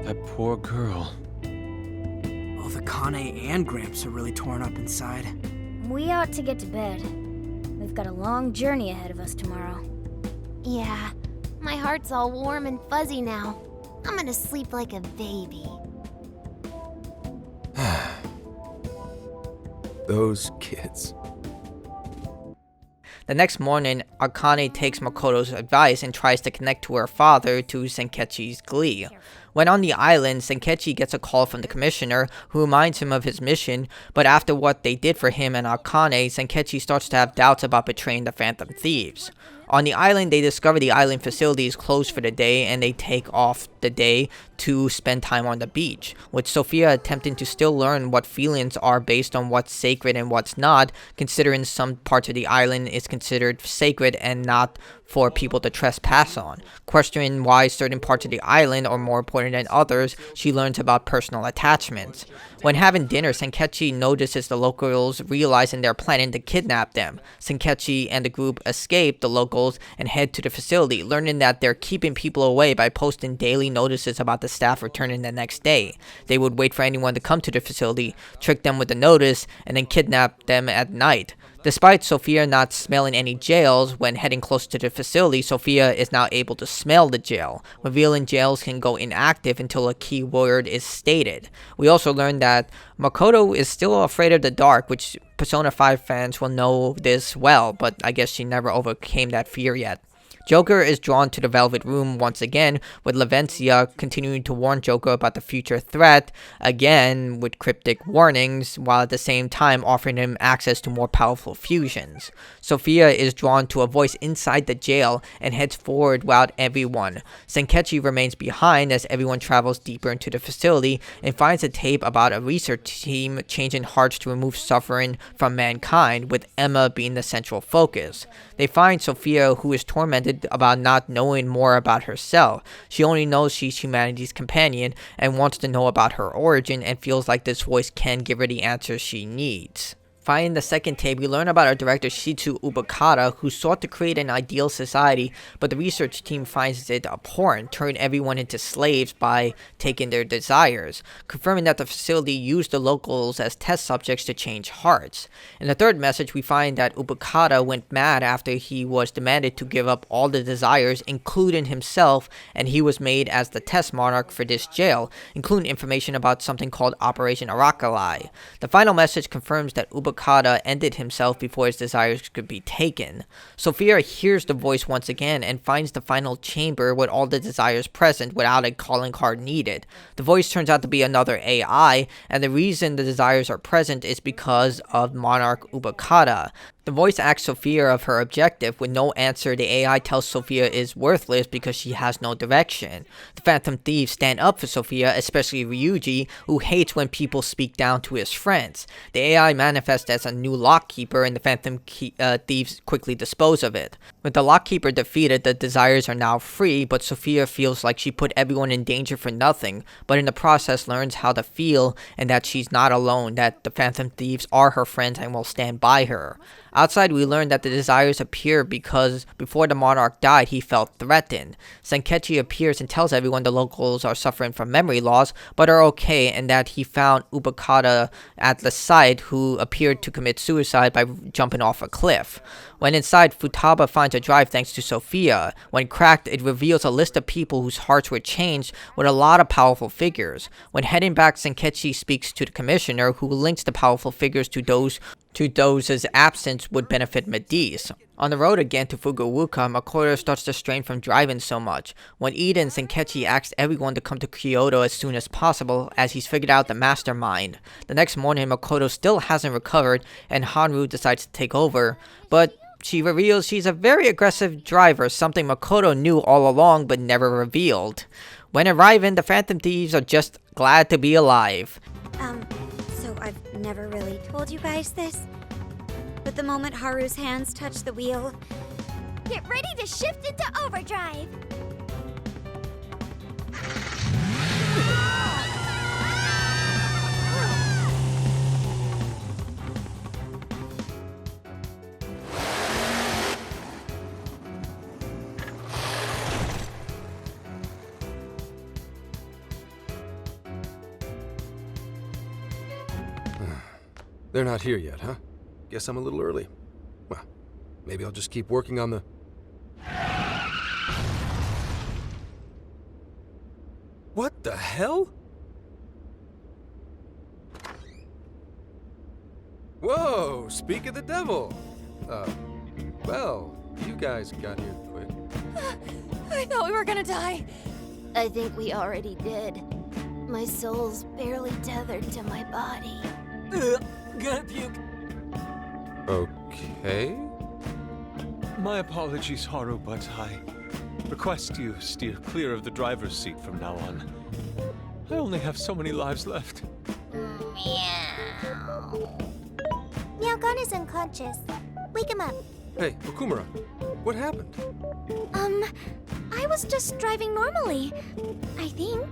That poor girl. Both Akane and Gramps are really torn up inside. We ought to get to bed. We've got a long journey ahead of us tomorrow. Yeah, my heart's all warm and fuzzy now. I'm gonna sleep like a baby. Those kids. The next morning, Akane takes Makoto's advice and tries to connect to her father to Zenkichi's glee. When on the island, Zenkichi gets a call from the commissioner, who reminds him of his mission, but after what they did for him and Akane, Zenkichi starts to have doubts about betraying the Phantom Thieves. On the island, they discover the island facility is closed for the day, and they take off the day to spend time on the beach, with Sophia attempting to still learn what feelings are based on what's sacred and what's not, considering some parts of the island is considered sacred and not for people to trespass on. Questioning why certain parts of the island are more important than others, she learns about personal attachments. When having dinner, Zenkichi notices the locals realizing they're planning to kidnap them. Zenkichi and the group escape the locals and head to the facility, learning that they're keeping people away by posting daily notices about the staff returning the next day. They would wait for anyone to come to the facility, trick them with the notice, and then kidnap them at night. Despite Sophia not smelling any jails, when heading close to the facility, Sophia is now able to smell the jail, revealing jails can go inactive until a key word is stated. We also learned that Makoto is still afraid of the dark, which Persona 5 fans will know this well, but I guess she never overcame that fear yet. Joker is drawn to the Velvet Room once again, with Lavencia continuing to warn Joker about the future threat, again with cryptic warnings, while at the same time offering him access to more powerful fusions. Sophia is drawn to a voice inside the jail and heads forward without everyone. Zenkichi remains behind as everyone travels deeper into the facility and finds a tape about a research team changing hearts to remove suffering from mankind, with Emma being the central focus. They find Sophia, who is tormented about not knowing more about herself. She only knows she's humanity's companion and wants to know about her origin, and feels like this voice can give her the answers she needs. Finding the second tape, we learn about our director Shitsu Ubukata, who sought to create an ideal society, but the research team finds it abhorrent, turning everyone into slaves by taking their desires, confirming that the facility used the locals as test subjects to change hearts. In the third message, we find that Ubukata went mad after he was demanded to give up all the desires, including himself, and he was made as the test monarch for this jail, including information about something called Operation Arakalai. The final message confirms that Ubukata ended himself before his desires could be taken. Sophia hears the voice once again and finds the final chamber with all the desires present without a calling card needed. The voice turns out to be another AI, and the reason the desires are present is because of Monarch Ubukata. The voice asks Sophia of her objective. With no answer, the AI tells Sophia is worthless because she has no direction. The Phantom Thieves stand up for Sophia, especially Ryuji, who hates when people speak down to his friends. The AI manifests as a new lockkeeper, and the Phantom Thieves quickly dispose of it. With the lockkeeper defeated, the desires are now free, but Sophia feels like she put everyone in danger for nothing, but in the process learns how to feel and that she's not alone, that the Phantom Thieves are her friends and will stand by her. Outside, we learn that the desires appear because before the monarch died, he felt threatened. Zenkichi appears and tells everyone the locals are suffering from memory loss, but are okay, and that he found Ubukata at the site, who appeared to commit suicide by jumping off a cliff. When inside, Futaba finds a drive thanks to Sophia. When cracked, it reveals a list of people whose hearts were changed with a lot of powerful figures. When heading back, Zenkichi speaks to the commissioner, who links the powerful figures to those whose absence would benefit Mediz. On the road again to Fukuoka, Makoto starts to strain from driving so much. When Eden, Zenkichi asks everyone to come to Kyoto as soon as possible, as he's figured out the mastermind. The next morning, Makoto still hasn't recovered, and Hanru decides to take over, but she reveals she's a very aggressive driver, something Makoto knew all along but never revealed. When arriving, the Phantom Thieves are just glad to be alive. So I've never really told you guys this, but the moment Haru's hands touch the wheel, Get ready to shift into overdrive! They're not here yet, huh? Guess I'm a little early. Well, maybe I'll just keep working on the... What the hell? Whoa, speak of the devil. Well, you guys got here quick. I thought we were gonna die. I think we already did. My soul's barely tethered to my body. Gonna puke. Okay. My apologies, Haru, but I request you steer clear of the driver's seat from now on. I only have so many lives left. Meowgon is unconscious. Wake him up. Hey, Okumura, what happened? I was just driving normally, I think.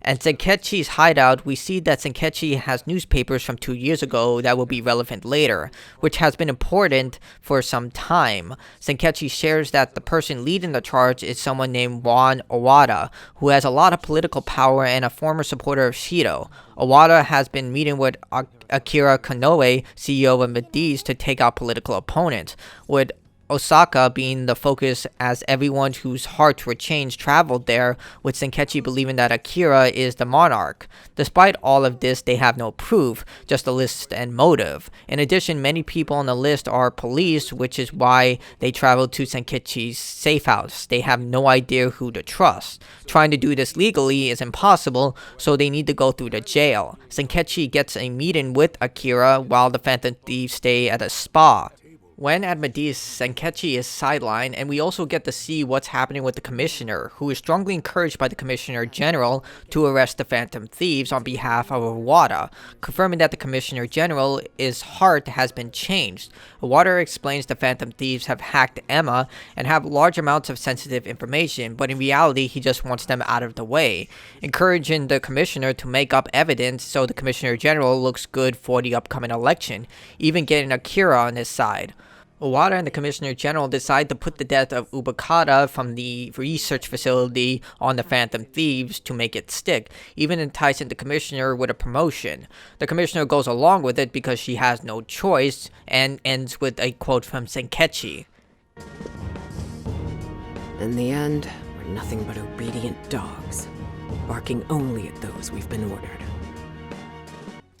At Zenkichi's hideout, we see that Zenkichi has newspapers from 2 years ago that will be relevant later, which has been important for some time. Zenkichi shares that the person leading the charge is someone named Juan Owada, who has a lot of political power and a former supporter of Shido. Owada has been meeting with Akira Konoe, CEO of Mediz, to take out political opponents, with Osaka being the focus, as everyone whose hearts were changed traveled there, with Zenkichi believing that Akira is the monarch. Despite all of this, they have no proof, just a list and motive. In addition, many people on the list are police, which is why they traveled to Zenkichi's safe house. They have no idea who to trust. Trying to do this legally is impossible, so they need to go through the jail. Zenkichi gets a meeting with Akira while the Phantom Thieves stay at a spa. When at Medivh, Zenkichi is sidelined, and we also get to see what's happening with the Commissioner, who is strongly encouraged by the Commissioner General to arrest the Phantom Thieves on behalf of Iwata, confirming that the Commissioner General's heart has been changed. Iwata explains the Phantom Thieves have hacked Emma and have large amounts of sensitive information, but in reality he just wants them out of the way, encouraging the Commissioner to make up evidence so the Commissioner General looks good for the upcoming election, even getting Akira on his side. Iwata and the Commissioner General decide to put the death of Ubukata from the research facility on the Phantom Thieves to make it stick, even enticing the Commissioner with a promotion. The Commissioner goes along with it because she has no choice, and ends with a quote from Zenkichi. In the end, we're nothing but obedient dogs, barking only at those we've been ordered.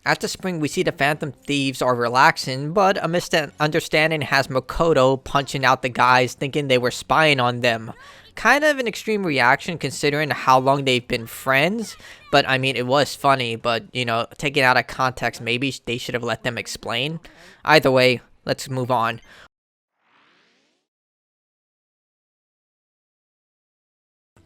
At the spring, we see the Phantom Thieves are relaxing, but a misunderstanding has Makoto punching out the guys thinking they were spying on them. Kind of an extreme reaction considering how long they've been friends, but I mean, it was funny, but you know, taken out of context, maybe they should have let them explain. Either way, let's move on.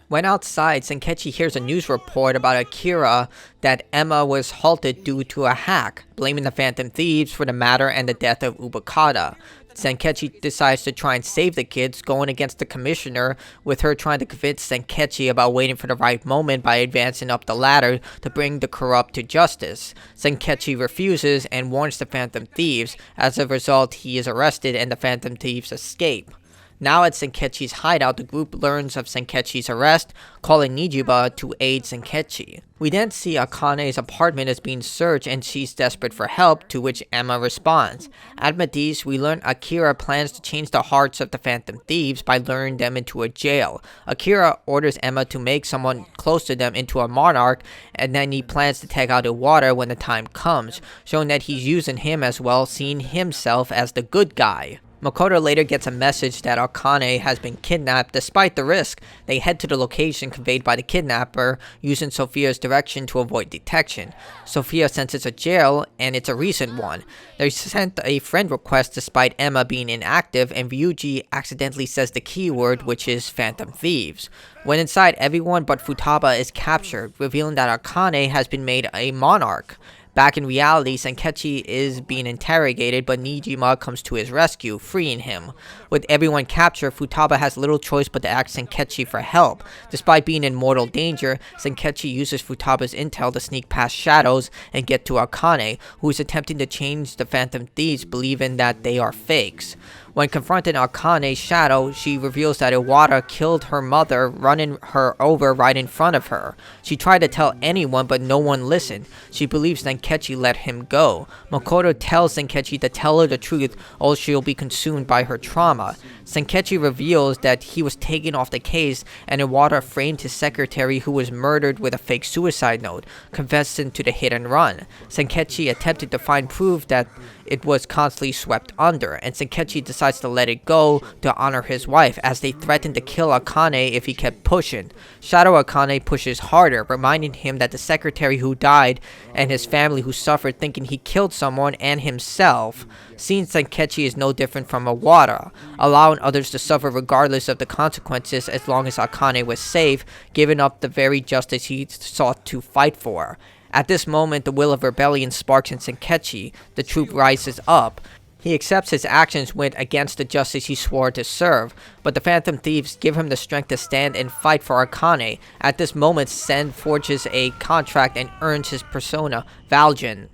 When outside, Zenkichi hears a news report about Akira that Emma was halted due to a hack, blaming the Phantom Thieves for the matter and the death of Ubukata. Zenkichi decides to try and save the kids, going against the Commissioner, with her trying to convince Zenkichi about waiting for the right moment by advancing up the ladder to bring the corrupt to justice. Zenkichi refuses and warns the Phantom Thieves. As a result, he is arrested and the Phantom Thieves escape. Now at Zenkichi's hideout, the group learns of Zenkichi's arrest, calling Nijiba to aid Zenkichi. We then see Akane's apartment is being searched and she's desperate for help, to which Emma responds. At Medivh, we learn Akira plans to change the hearts of the Phantom Thieves by luring them into a jail. Akira orders Emma to make someone close to them into a Monarch, and then he plans to take out Iwata when the time comes, showing that he's using him as well, seeing himself as the good guy. Makoto later gets a message that Akane has been kidnapped. Despite the risk, they head to the location conveyed by the kidnapper, using Sophia's direction to avoid detection. Sophia senses a jail, and it's a recent one. They sent a friend request despite Emma being inactive, and Ryuji accidentally says the keyword, which is Phantom Thieves. When inside, everyone but Futaba is captured, revealing that Akane has been made a monarch. Back in reality, Zenkichi is being interrogated, but Nijiba comes to his rescue, freeing him. With everyone captured, Futaba has little choice but to ask Zenkichi for help. Despite being in mortal danger, Zenkichi uses Futaba's intel to sneak past shadows and get to Akane, who is attempting to change the Phantom Thieves, believing that they are fakes. When confronting Akane's shadow, she reveals that Iwata killed her mother, running her over right in front of her. She tried to tell anyone, but no one listened. She believes Zenkichi let him go. Makoto tells Zenkichi to tell her the truth, or she'll be consumed by her trauma. Zenkichi reveals that he was taken off the case, and Iwata framed his secretary, who was murdered with a fake suicide note, confessing to the hit and run. Zenkichi attempted to find proof that it was constantly swept under, and Zenkichi decides to let it go to honor his wife, as they threaten to kill Akane if he kept pushing. Shadow Akane pushes harder, reminding him that the secretary who died and his family who suffered, thinking he killed someone and himself. Seeing Zenkichi is no different from Iwata, allowing others to suffer regardless of the consequences as long as Akane was safe, giving up the very justice he sought to fight for. At this moment, the will of rebellion sparks in Zenkichi. The troop rises up. He accepts his actions went against the justice he swore to serve, but the Phantom Thieves give him the strength to stand and fight for Akane. At this moment, Sen forges a contract and earns his persona, Valjean.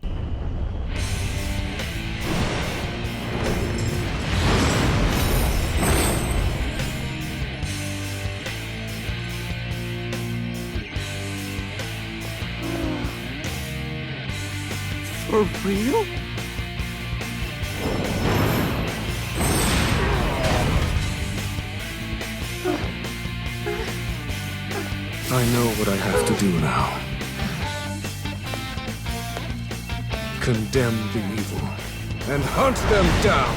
For real? I know what I have to do now. Condemn the evil and hunt them down!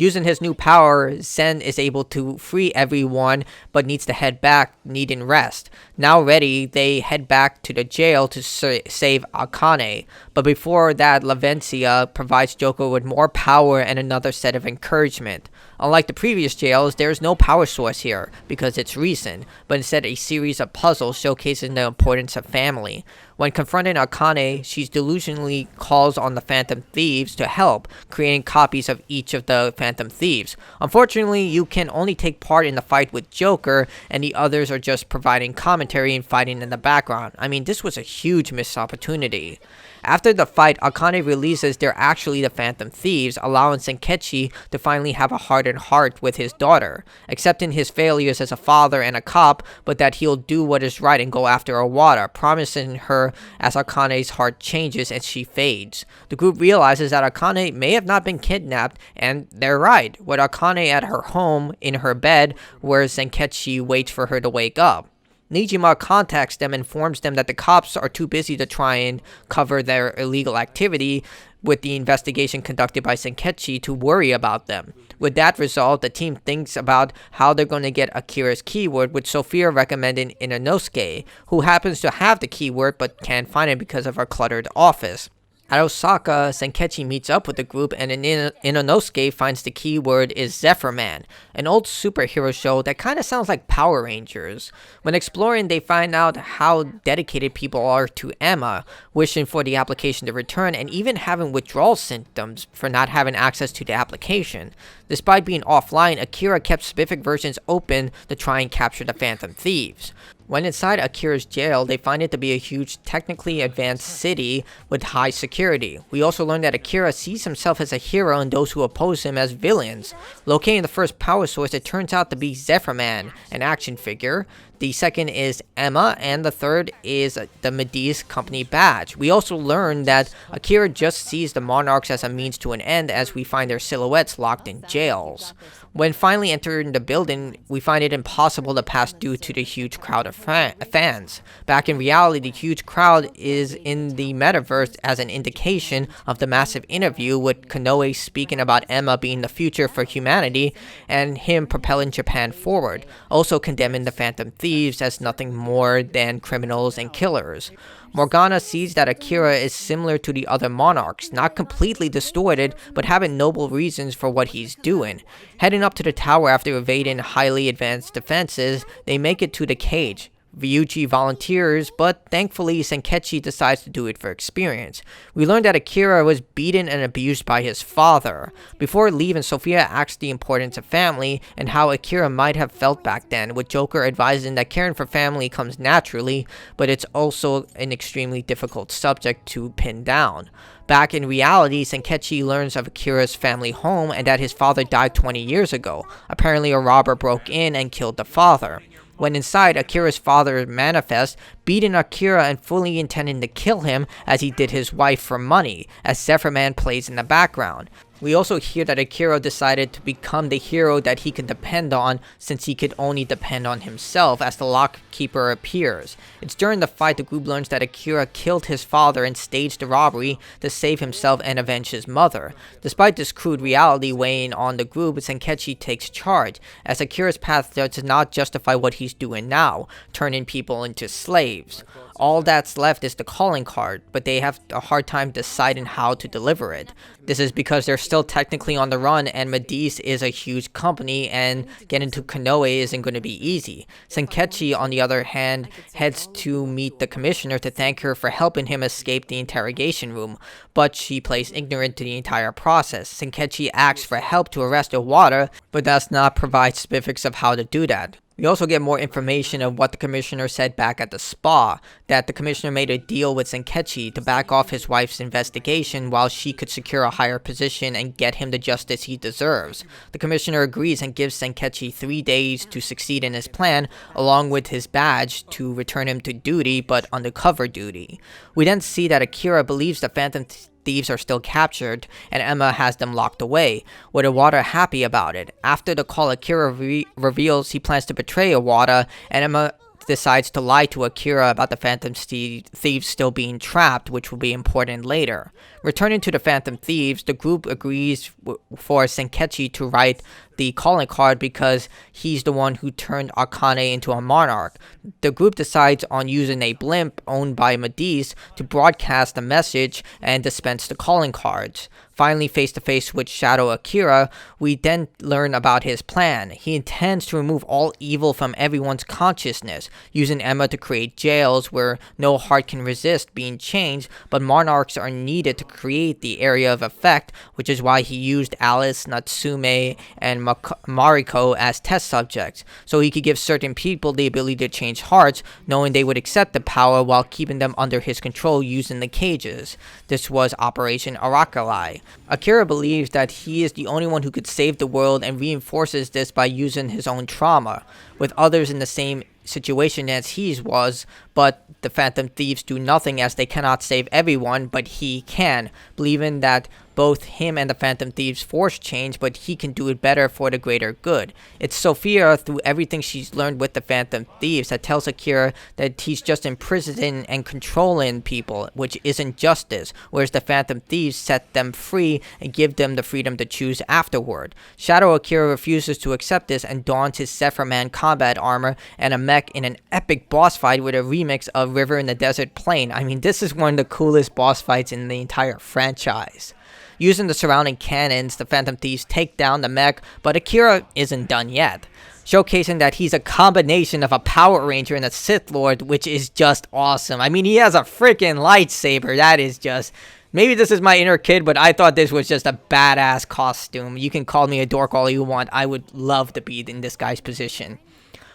Using his new power, Zen is able to free everyone, but needs to head back, needing rest. Now ready, they head back to the jail to save Akane. But before that, Lavencia provides Joker with more power and another set of encouragement. Unlike the previous jails, there is no power source here, because it's recent, but instead a series of puzzles showcasing the importance of family. When confronting Akane, she delusionally calls on the Phantom Thieves to help, creating copies of each of the Phantom Thieves. Unfortunately, you can only take part in the fight with Joker, and the others are just providing commentary and fighting in the background. I mean, this was a huge missed opportunity. After the fight, Akane realizes they're actually the Phantom Thieves, allowing Zenkichi to finally have a hardened heart with his daughter, accepting his failures as a father and a cop, but that he'll do what is right and go after Owada, promising her as Akane's heart changes and she fades. The group realizes that Akane may have not been kidnapped, and they're right, with Akane at her home in her bed, where Zenkichi waits for her to wake up. Nijima contacts them and informs them that the cops are too busy to try and cover their illegal activity with the investigation conducted by Zenkichi to worry about them. With that result, the team thinks about how they're going to get Akira's keyword, with Sophia recommending Ichinose, who happens to have the keyword but can't find it because of her cluttered office. At Osaka, Zenkichi meets up with the group, and Ichinose finds the keyword is Zephyr Man, an old superhero show that kind of sounds like Power Rangers. When exploring, they find out how dedicated people are to Emma, wishing for the application to return, and even having withdrawal symptoms for not having access to the application. Despite being offline, Akira kept specific versions open to try and capture the Phantom Thieves. When inside Akira's jail, they find it to be a huge, technically advanced city with high security. We also learn that Akira sees himself as a hero and those who oppose him as villains. Locating the first power source, it turns out to be Zephyr Man, an action figure. The second is Emma, and the third is the Medi's company badge. We also learn that Akira just sees the Monarchs as a means to an end, as we find their silhouettes locked in jails. When finally entering the building, we find it impossible to pass due to the huge crowd of fans. Back in reality, the huge crowd is in the Metaverse as an indication of the massive interview, with Konoe speaking about Emma being the future for humanity and him propelling Japan forward, also condemning the Phantom Thieves as nothing more than criminals and killers. Morgana sees that Akira is similar to the other Monarchs, not completely distorted, but having noble reasons for what he's doing. Heading up to the tower after evading highly advanced defenses, they make it to the cage. Ryuji volunteers, but thankfully Zenkichi decides to do it for experience. We learn that Akira was beaten and abused by his father. Before leaving, Sophia asks the importance of family and how Akira might have felt back then, with Joker advising that caring for family comes naturally, but it's also an extremely difficult subject to pin down. Back in reality, Zenkichi learns of Akira's family home and that his father died 20 years ago. Apparently a robber broke in and killed the father. When inside, Akira's father manifests, beating Akira and fully intending to kill him as he did his wife for money, as Zephyr Man plays in the background. We also hear that Akira decided to become the hero that he could depend on, since he could only depend on himself, as the lockkeeper appears. It's during the fight the group learns that Akira killed his father and staged the robbery to save himself and avenge his mother. Despite this crude reality weighing on the group, Zenkichi takes charge, as Akira's path does not justify what he's doing now, turning people into slaves. All that's left is the calling card, but they have a hard time deciding how to deliver it. This is because they're still technically on the run, and Medi's is a huge company, and getting to Konoe isn't going to be easy. Zenkichi, on the other hand, heads to meet the commissioner to thank her for helping him escape the interrogation room, but she plays ignorant to the entire process. Zenkichi asks for help to arrest Owada, but does not provide specifics of how to do that. We also get more information of what the commissioner said back at the spa, that the commissioner made a deal with Zenkichi to back off his wife's investigation while she could secure a higher position and get him the justice he deserves. The commissioner agrees and gives Zenkichi 3 days to succeed in his plan, along with his badge to return him to duty, but undercover duty. We then see that Akira believes the Phantom Thieves are still captured, and Emma has them locked away, with Owada happy about it. After the call, Akira reveals he plans to betray Owada, and Emma decides to lie to Akira about the Phantom Thieves still being trapped, which will be important later. Returning to the Phantom Thieves, the group agrees for Zenkichi to write the calling card because he's the one who turned Akane into a monarch. The group decides on using a blimp owned by Medice to broadcast the message and dispense the calling cards. Finally, face to face with Shadow Akira, we then learn about his plan. He intends to remove all evil from everyone's consciousness, using Emma to create jails where no heart can resist being changed, but monarchs are needed to create the area of effect, which is why he used Alice, Natsume, and Mariko as test subjects, so he could give certain people the ability to change hearts, knowing they would accept the power while keeping them under his control using the cages. This was Operation Araceli. Akira believes that he is the only one who could save the world and reinforces this by using his own trauma, with others in the same situation as he was, but the Phantom Thieves do nothing as they cannot save everyone, but he can, believing that both him and the Phantom Thieves force change, but he can do it better for the greater good. It's Sophia, through everything she's learned with the Phantom Thieves, that tells Akira that he's just imprisoning and controlling people, which isn't justice, whereas the Phantom Thieves set them free and give them the freedom to choose afterward. Shadow Akira refuses to accept this and dons his Zephyrman combat armor and a mech in an epic boss fight with a remix of River in the Desert Plain. I mean, this is one of the coolest boss fights in the entire franchise. Using the surrounding cannons, the Phantom Thieves take down the mech, but Akira isn't done yet, showcasing that he's a combination of a Power Ranger and a Sith Lord, which is just awesome. I mean, he has a freaking lightsaber. That is just... Maybe this is my inner kid, but I thought this was just a badass costume. You can call me a dork all you want. I would love to be in this guy's position.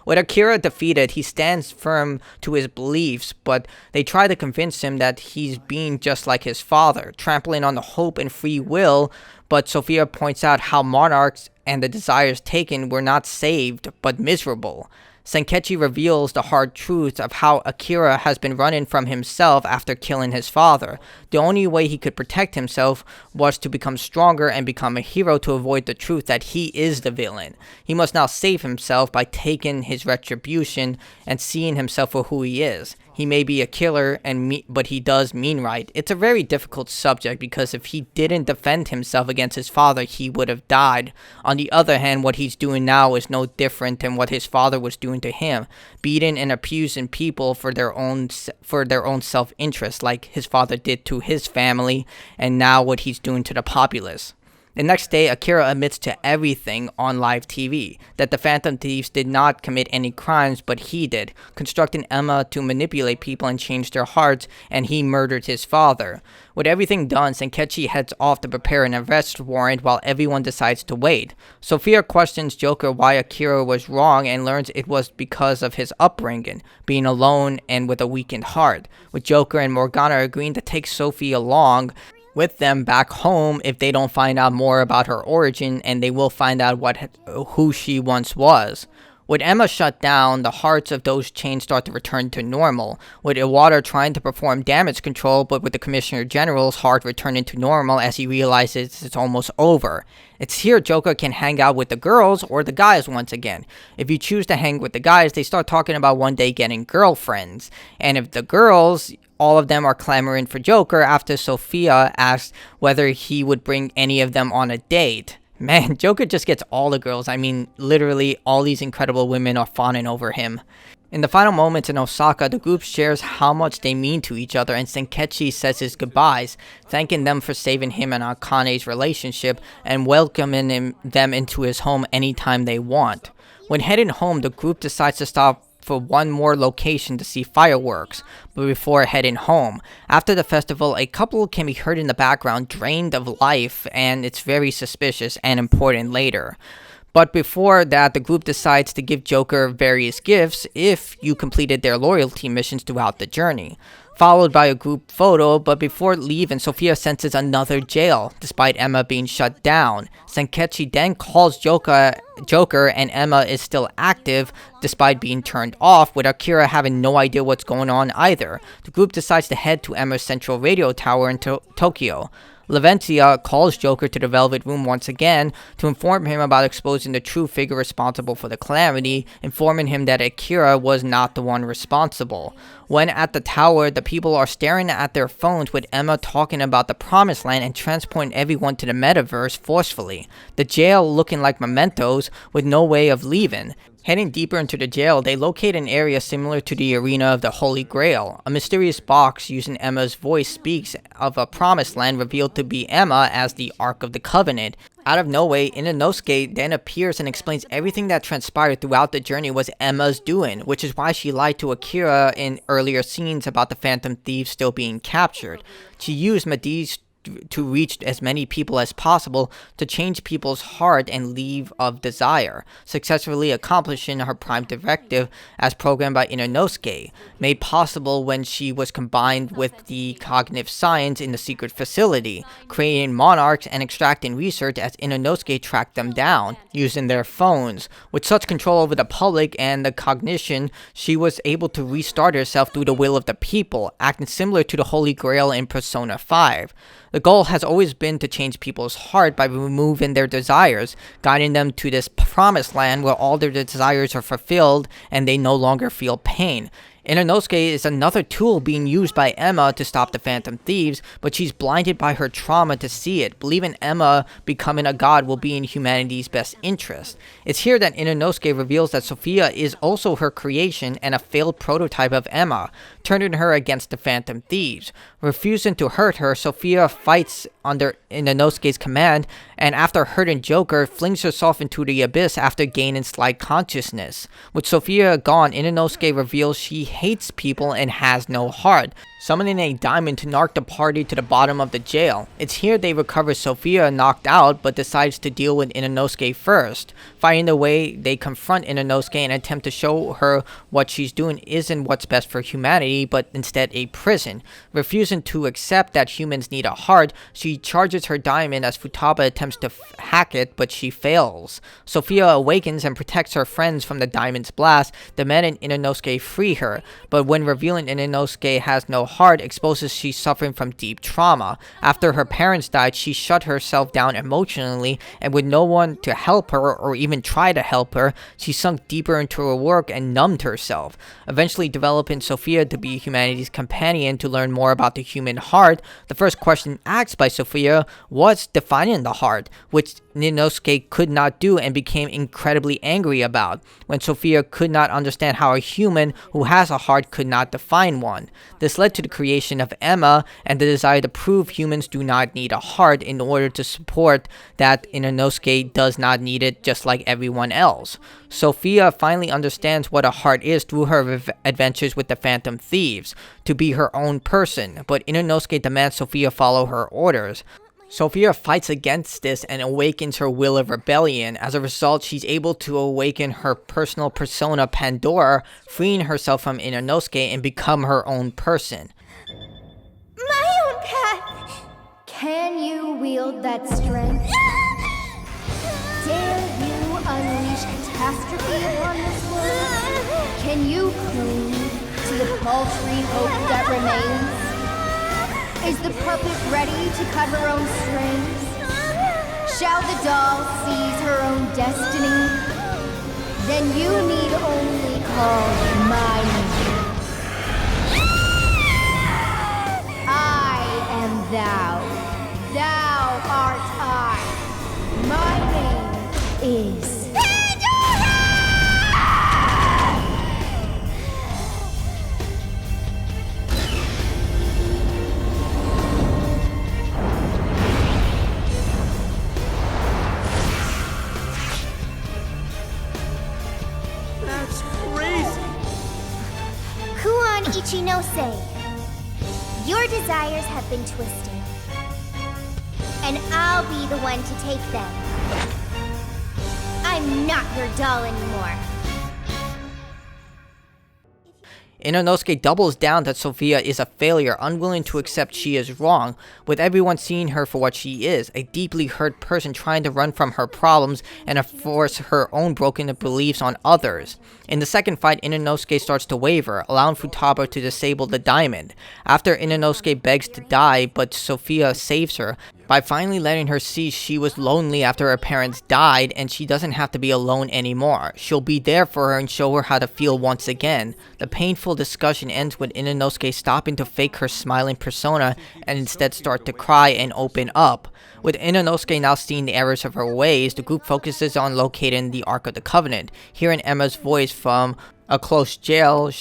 With Akira defeated, he stands firm to his beliefs, but they try to convince him that he's being just like his father, trampling on the hope and free will, but Sophia points out how monarchs and the desires taken were not saved, but miserable. Zenkichi reveals the hard truth of how Akira has been running from himself after killing his father. The only way he could protect himself was to become stronger and become a hero to avoid the truth that he is the villain. He must now save himself by taking his retribution and seeing himself for who he is. He may be a killer, but he does mean right. It's a very difficult subject because if he didn't defend himself against his father, he would have died. On the other hand, what he's doing now is no different than what his father was doing to him, beating and abusing people for their own self-interest, like his father did to his family, and now what he's doing to the populace. The next day, Akira admits to everything on live TV, that the Phantom Thieves did not commit any crimes, but he did, constructing Emma to manipulate people and change their hearts, and he murdered his father. With everything done, Zenkichi heads off to prepare an arrest warrant while everyone decides to wait. Sophia questions Joker why Akira was wrong and learns it was because of his upbringing, being alone and with a weakened heart, with Joker and Morgana agreeing to take Sophie along with them back home if they don't find out more about her origin, and they will find out who she once was. With Emma shut down, the hearts of those chained start to return to normal, with Iwata trying to perform damage control, but with the Commissioner General's heart returning to normal as he realizes it's almost over. It's here Joker can hang out with the girls or the guys once again. If you choose to hang with the guys, they start talking about one day getting girlfriends, and if the girls... all of them are clamoring for Joker after Sophia asks whether he would bring any of them on a date. Man, Joker just gets all the girls. I mean, literally, all these incredible women are fawning over him. In the final moments in Osaka, the group shares how much they mean to each other, and Zenkichi says his goodbyes, thanking them for saving him and Akane's relationship, and welcoming them into his home anytime they want. When heading home, the group decides to stop for one more location to see fireworks, but before heading home. After the festival, a couple can be heard in the background drained of life, and it's very suspicious and important later. But before that, the group decides to give Joker various gifts if you completed their loyalty missions throughout the journey, followed by a group photo. But before leaving, Sophia senses another jail, despite Emma being shut down. Zenkichi then calls Joker, and Emma is still active, despite being turned off, with Akira having no idea what's going on either. The group decides to head to Emma's central radio tower in Tokyo. Lavencia calls Joker to the Velvet Room once again to inform him about exposing the true figure responsible for the calamity, informing him that Akira was not the one responsible. When at the tower, the people are staring at their phones with Emma talking about the Promised Land and transporting everyone to the Metaverse forcefully. The jail looking like mementos with no way of leaving. Heading deeper into the jail, they locate an area similar to the Arena of the Holy Grail. A mysterious box using Emma's voice speaks of a promised land revealed to be Emma as the Ark of the Covenant. Out of nowhere, Ichinose then appears and explains everything that transpired throughout the journey was Emma's doing, which is why she lied to Akira in earlier scenes about the Phantom Thieves still being captured. She used Medivh to reach as many people as possible to change people's heart and leave of desire, successfully accomplishing her prime directive as programmed by Ichinose, made possible when she was combined with the cognitive science in the secret facility, creating Monarchs and extracting research as Ichinose tracked them down, using their phones. With such control over the public and the cognition, she was able to restart herself through the will of the people, acting similar to the Holy Grail in Persona 5. The goal has always been to change people's heart by removing their desires, guiding them to this promised land where all their desires are fulfilled and they no longer feel pain. Ichinose is another tool being used by Emma to stop the Phantom Thieves, but she's blinded by her trauma to see it, believing Emma becoming a god will be in humanity's best interest. It's here that Ichinose reveals that Sophia is also her creation and a failed prototype of Emma, turning her against the Phantom Thieves. Refusing to hurt her, Sophia fights under Ichinose command, and after hurting Joker, flings herself into the abyss after gaining slight consciousness. With Sophia gone, Ichinose reveals she hates people and has no heart, summoning a diamond to knock the party to the bottom of the jail. It's here they recover Sophia knocked out, but decides to deal with Ichinose first. Fighting the way, they confront Ichinose and attempt to show her what she's doing isn't what's best for humanity, but instead a prison. Refusing to accept that humans need a heart, she charges her diamond as Futaba attempts to hack it, but she fails. Sophia awakens and protects her friends from the diamond's blast, demanding Ichinose free her, but when revealing Ichinose has no heart, exposes she's suffering from deep trauma. After her parents died, she shut herself down emotionally, and with no one to help her or even try to help her, she sunk deeper into her work and numbed herself. Eventually developing Sophia to be humanity's companion to learn more about the human heart, the first question asked by Sophia was defining the heart, which Ichinose could not do and became incredibly angry about, when Sophia could not understand how a human who has a heart could not define one. This led to the creation of Emma and the desire to prove humans do not need a heart in order to support that Ichinose does not need it just like everyone else. Sophia finally understands what a heart is through her adventures with the Phantom Thieves, to be her own person, but Ichinose demands Sophia follow her orders. Sophia fights against this and awakens her will of rebellion. As a result, she's able to awaken her personal persona Pandora, freeing herself from Ichinose and become her own person. My own path! Can you wield that strength? Dare you unleash catastrophe upon this world? Can you cling to the paltry hope that remains? Is the puppet ready to cut her own strings? Shall the doll seize her own destiny? Then you need only call my name. I am thou. Thou art I. My name is... Ichinose, your desires have been twisted, and I'll be the one to take them. I'm not your doll anymore. Ichinose doubles down that Sophia is a failure, unwilling to accept she is wrong, with everyone seeing her for what she is, a deeply hurt person trying to run from her problems and enforce her own broken beliefs on others. In the second fight, Ichinose starts to waver, allowing Futaba to disable the diamond. After Ichinose begs to die, but Sophia saves her, by finally letting her see she was lonely after her parents died and she doesn't have to be alone anymore. She'll be there for her and show her how to feel once again. The painful discussion ends with Ichinose stopping to fake her smiling persona and instead start to cry and open up. With Ichinose now seeing the errors of her ways, the group focuses on locating the Ark of the Covenant. Hearing Emma's voice from a close jail,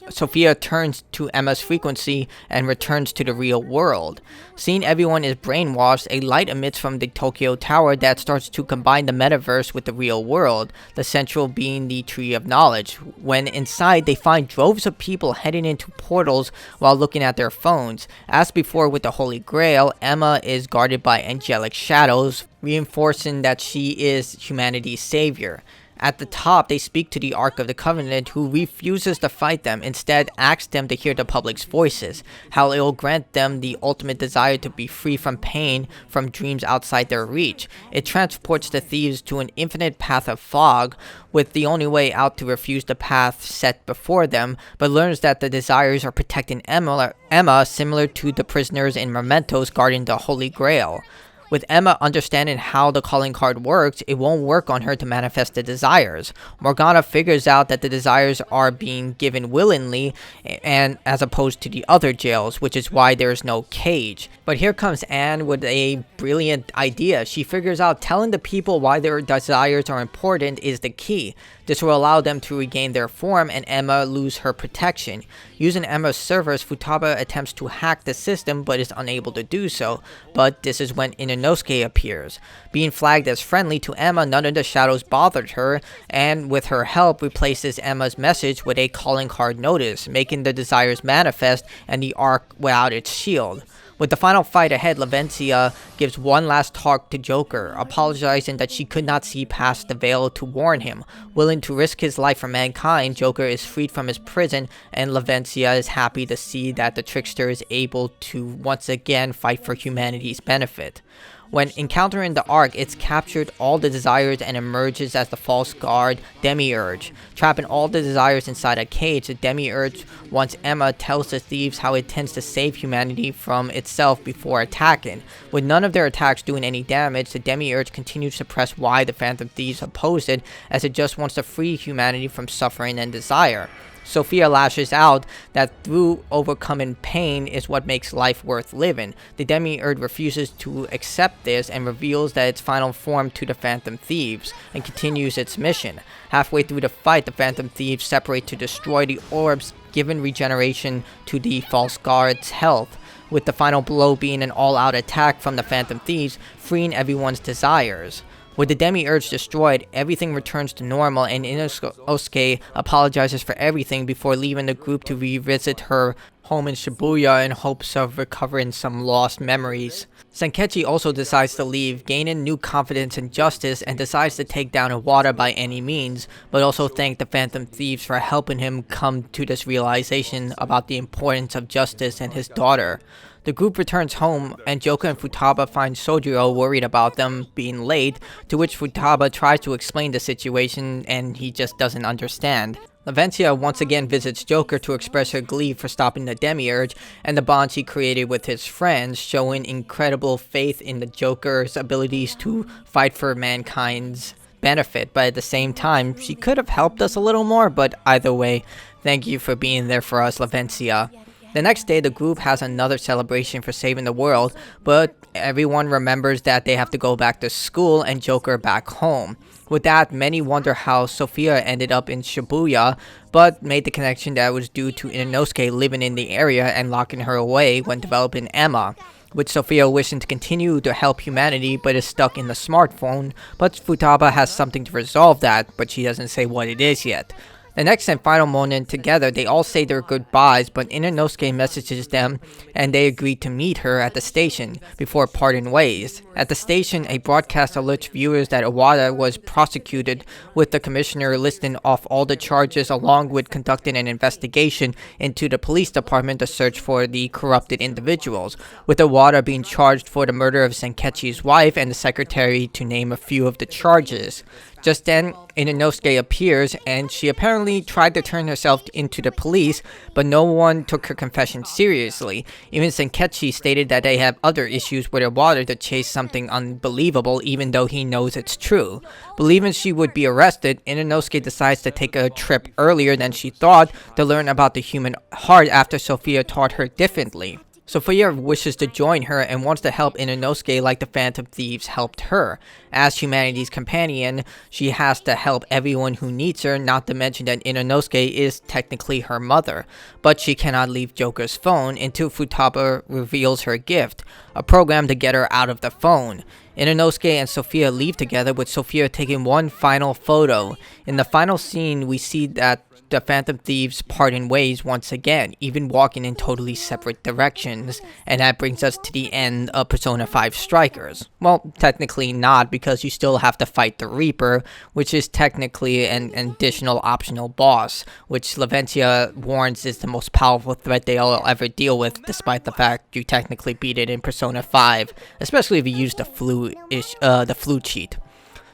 Sophia turns to Emma's frequency and returns to the real world. Seeing everyone is brainwashed, a light emits from the Tokyo Tower that starts to combine the metaverse with the real world, the central being the Tree of Knowledge. When inside, they find droves of people heading into portals while looking at their phones. As before with the Holy Grail, Emma is guarded by angelic shadows, reinforcing that she is humanity's savior. At the top, they speak to the Ark of the Covenant, who refuses to fight them, instead asks them to hear the public's voices, how it will grant them the ultimate desire to be free from pain, from dreams outside their reach. It transports the thieves to an infinite path of fog, with the only way out to refuse the path set before them, but learns that the desires are protecting Emma, similar to the prisoners in Mementos guarding the Holy Grail. With Emma understanding how the calling card works, it won't work on her to manifest the desires. Morgana figures out that the desires are being given willingly, and as opposed to the other jails, which is why there is no cage. But here comes Anne with a brilliant idea. She figures out telling the people why their desires are important is the key. This will allow them to regain their form and Emma lose her protection. Using Emma's servers, Futaba attempts to hack the system but is unable to do so. But this is when Ichinose appears. Being flagged as friendly to Emma, none of the shadows bothered her, and with her help replaces Emma's message with a calling card notice, making the desires manifest and the Ark without its shield. With the final fight ahead, Lavencia gives one last talk to Joker, apologizing that she could not see past the veil to warn him. Willing to risk his life for mankind, Joker is freed from his prison, and Lavencia is happy to see that the trickster is able to once again fight for humanity's benefit. When encountering the Ark, it's captured all the desires and emerges as the false guard Demiurge. Trapping all the desires inside a cage, the Demiurge wants Emma tells the thieves how it tends to save humanity from itself before attacking. With none of their attacks doing any damage, the Demiurge continues to press why the Phantom Thieves oppose it, as it just wants to free humanity from suffering and desire. Sophia lashes out that through overcoming pain is what makes life worth living. The Demiurge refuses to accept this and reveals that its final form to the Phantom Thieves and continues its mission. Halfway through the fight, the Phantom Thieves separate to destroy the orbs, giving regeneration to the false guard's health, with the final blow being an all-out attack from the Phantom Thieves, freeing everyone's desires. With the Demiurge destroyed, everything returns to normal, and Ichinose apologizes for everything before leaving the group to revisit her home in Shibuya in hopes of recovering some lost memories. Zenkichi also decides to leave, gaining new confidence in justice, and decides to take down Iwata by any means, but also thank the Phantom Thieves for helping him come to this realization about the importance of justice and his daughter. The group returns home, and Joker and Futaba find Sojiro worried about them being late, to which Futaba tries to explain the situation and he just doesn't understand. Lavencia once again visits Joker to express her glee for stopping the Demiurge and the bond she created with his friends, showing incredible faith in the Joker's abilities to fight for mankind's benefit, but at the same time, she could have helped us a little more, but either way, thank you for being there for us, Lavencia. The next day, the group has another celebration for saving the world, but everyone remembers that they have to go back to school and Joker back home. With that, many wonder how Sophia ended up in Shibuya, but made the connection that it was due to Ichinose living in the area and locking her away when developing Emma. With Sophia wishing to continue to help humanity but is stuck in the smartphone, but Futaba has something to resolve that, but she doesn't say what it is yet. The next and final moment together, they all say their goodbyes, but Ichinose messages them and they agree to meet her at the station before parting ways. At the station, a broadcast alerts viewers that Iwata was prosecuted, with the commissioner listing off all the charges along with conducting an investigation into the police department to search for the corrupted individuals, with Iwata being charged for the murder of Zenkichi's wife and the secretary, to name a few of the charges. Just then, Ichinose appears, and she apparently tried to turn herself into the police, but no one took her confession seriously. Even Zenkichi stated that they have other issues with her water to chase something unbelievable, even though he knows it's true. Believing she would be arrested, Ichinose decides to take a trip earlier than she thought to learn about the human heart after Sophia taught her differently. Sophia wishes to join her and wants to help Ichinose like the Phantom Thieves helped her. As humanity's companion, she has to help everyone who needs her, not to mention that Ichinose is technically her mother. But she cannot leave Joker's phone until Futaba reveals her gift, a program to get her out of the phone. Ichinose and Sophia leave together, with Sophia taking one final photo. In the final scene, we see that the Phantom Thieves part in ways once again, even walking in totally separate directions, and that brings us to the end of Persona 5 Strikers. Well, technically not, because you still have to fight the Reaper, which is technically an additional optional boss, which Laventia warns is the most powerful threat they'll ever deal with, despite the fact you technically beat it in Persona 5, especially if you use the flu cheat.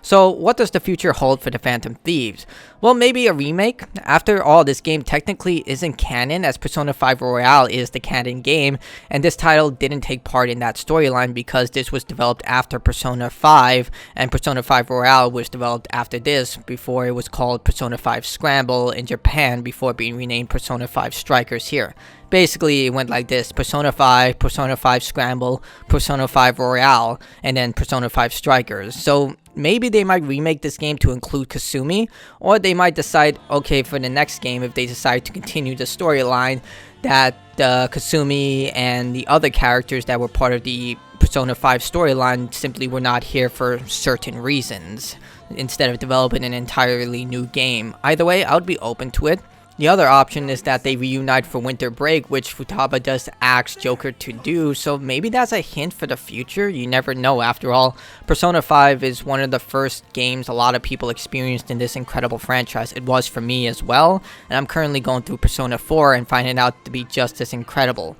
So, what does the future hold for the Phantom Thieves? Well, maybe a remake? After all, this game technically isn't canon, as Persona 5 Royale is the canon game, and this title didn't take part in that storyline because this was developed after Persona 5, and Persona 5 Royale was developed after this, before it was called Persona 5 Scramble in Japan, before being renamed Persona 5 Strikers here. Basically, it went like this: Persona 5 Scramble, Persona 5 Royale, and then Persona 5 Strikers. So maybe they might remake this game to include Kasumi, or they might decide, okay, for the next game, if they decide to continue the storyline, that Kasumi and the other characters that were part of the Persona 5 storyline simply were not here for certain reasons, instead of developing an entirely new game. Either way, I would be open to it. The other option is that they reunite for winter break, which Futaba does ask Joker to do, so maybe that's a hint for the future. You never know. After all, Persona 5 is one of the first games a lot of people experienced in this incredible franchise. It was for me as well, and I'm currently going through Persona 4 and finding out to be just as incredible.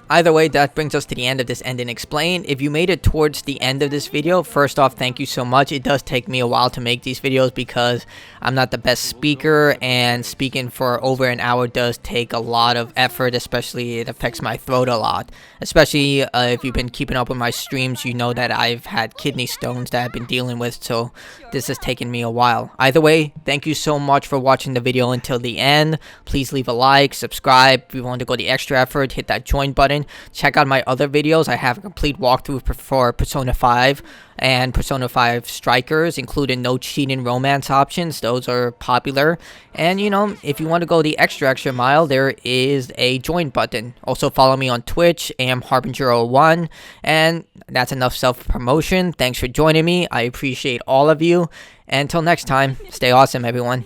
Either way, that brings us to the end of this End and Explain. If you made it towards the end of this video, first off, thank you so much. It does take me a while to make these videos because I'm not the best speaker, and speaking for over an hour does take a lot of effort, especially it affects my throat a lot. Especially if you've been keeping up with my streams, you know that I've had kidney stones that I've been dealing with, so this has taken me a while. Either way, thank you so much for watching the video until the end. Please leave a like, subscribe. If you want to go the extra effort, hit that join button. Check out my other videos. I have a complete walkthrough for Persona 5 and Persona 5 Strikers, including no cheating romance options. Those are popular. And, you know, if you want to go the extra mile, there is a join button. Also, follow me on Twitch, AMHarbinger01. And that's enough self-promotion. Thanks for joining me. I appreciate all of you. And until next time, stay awesome, everyone.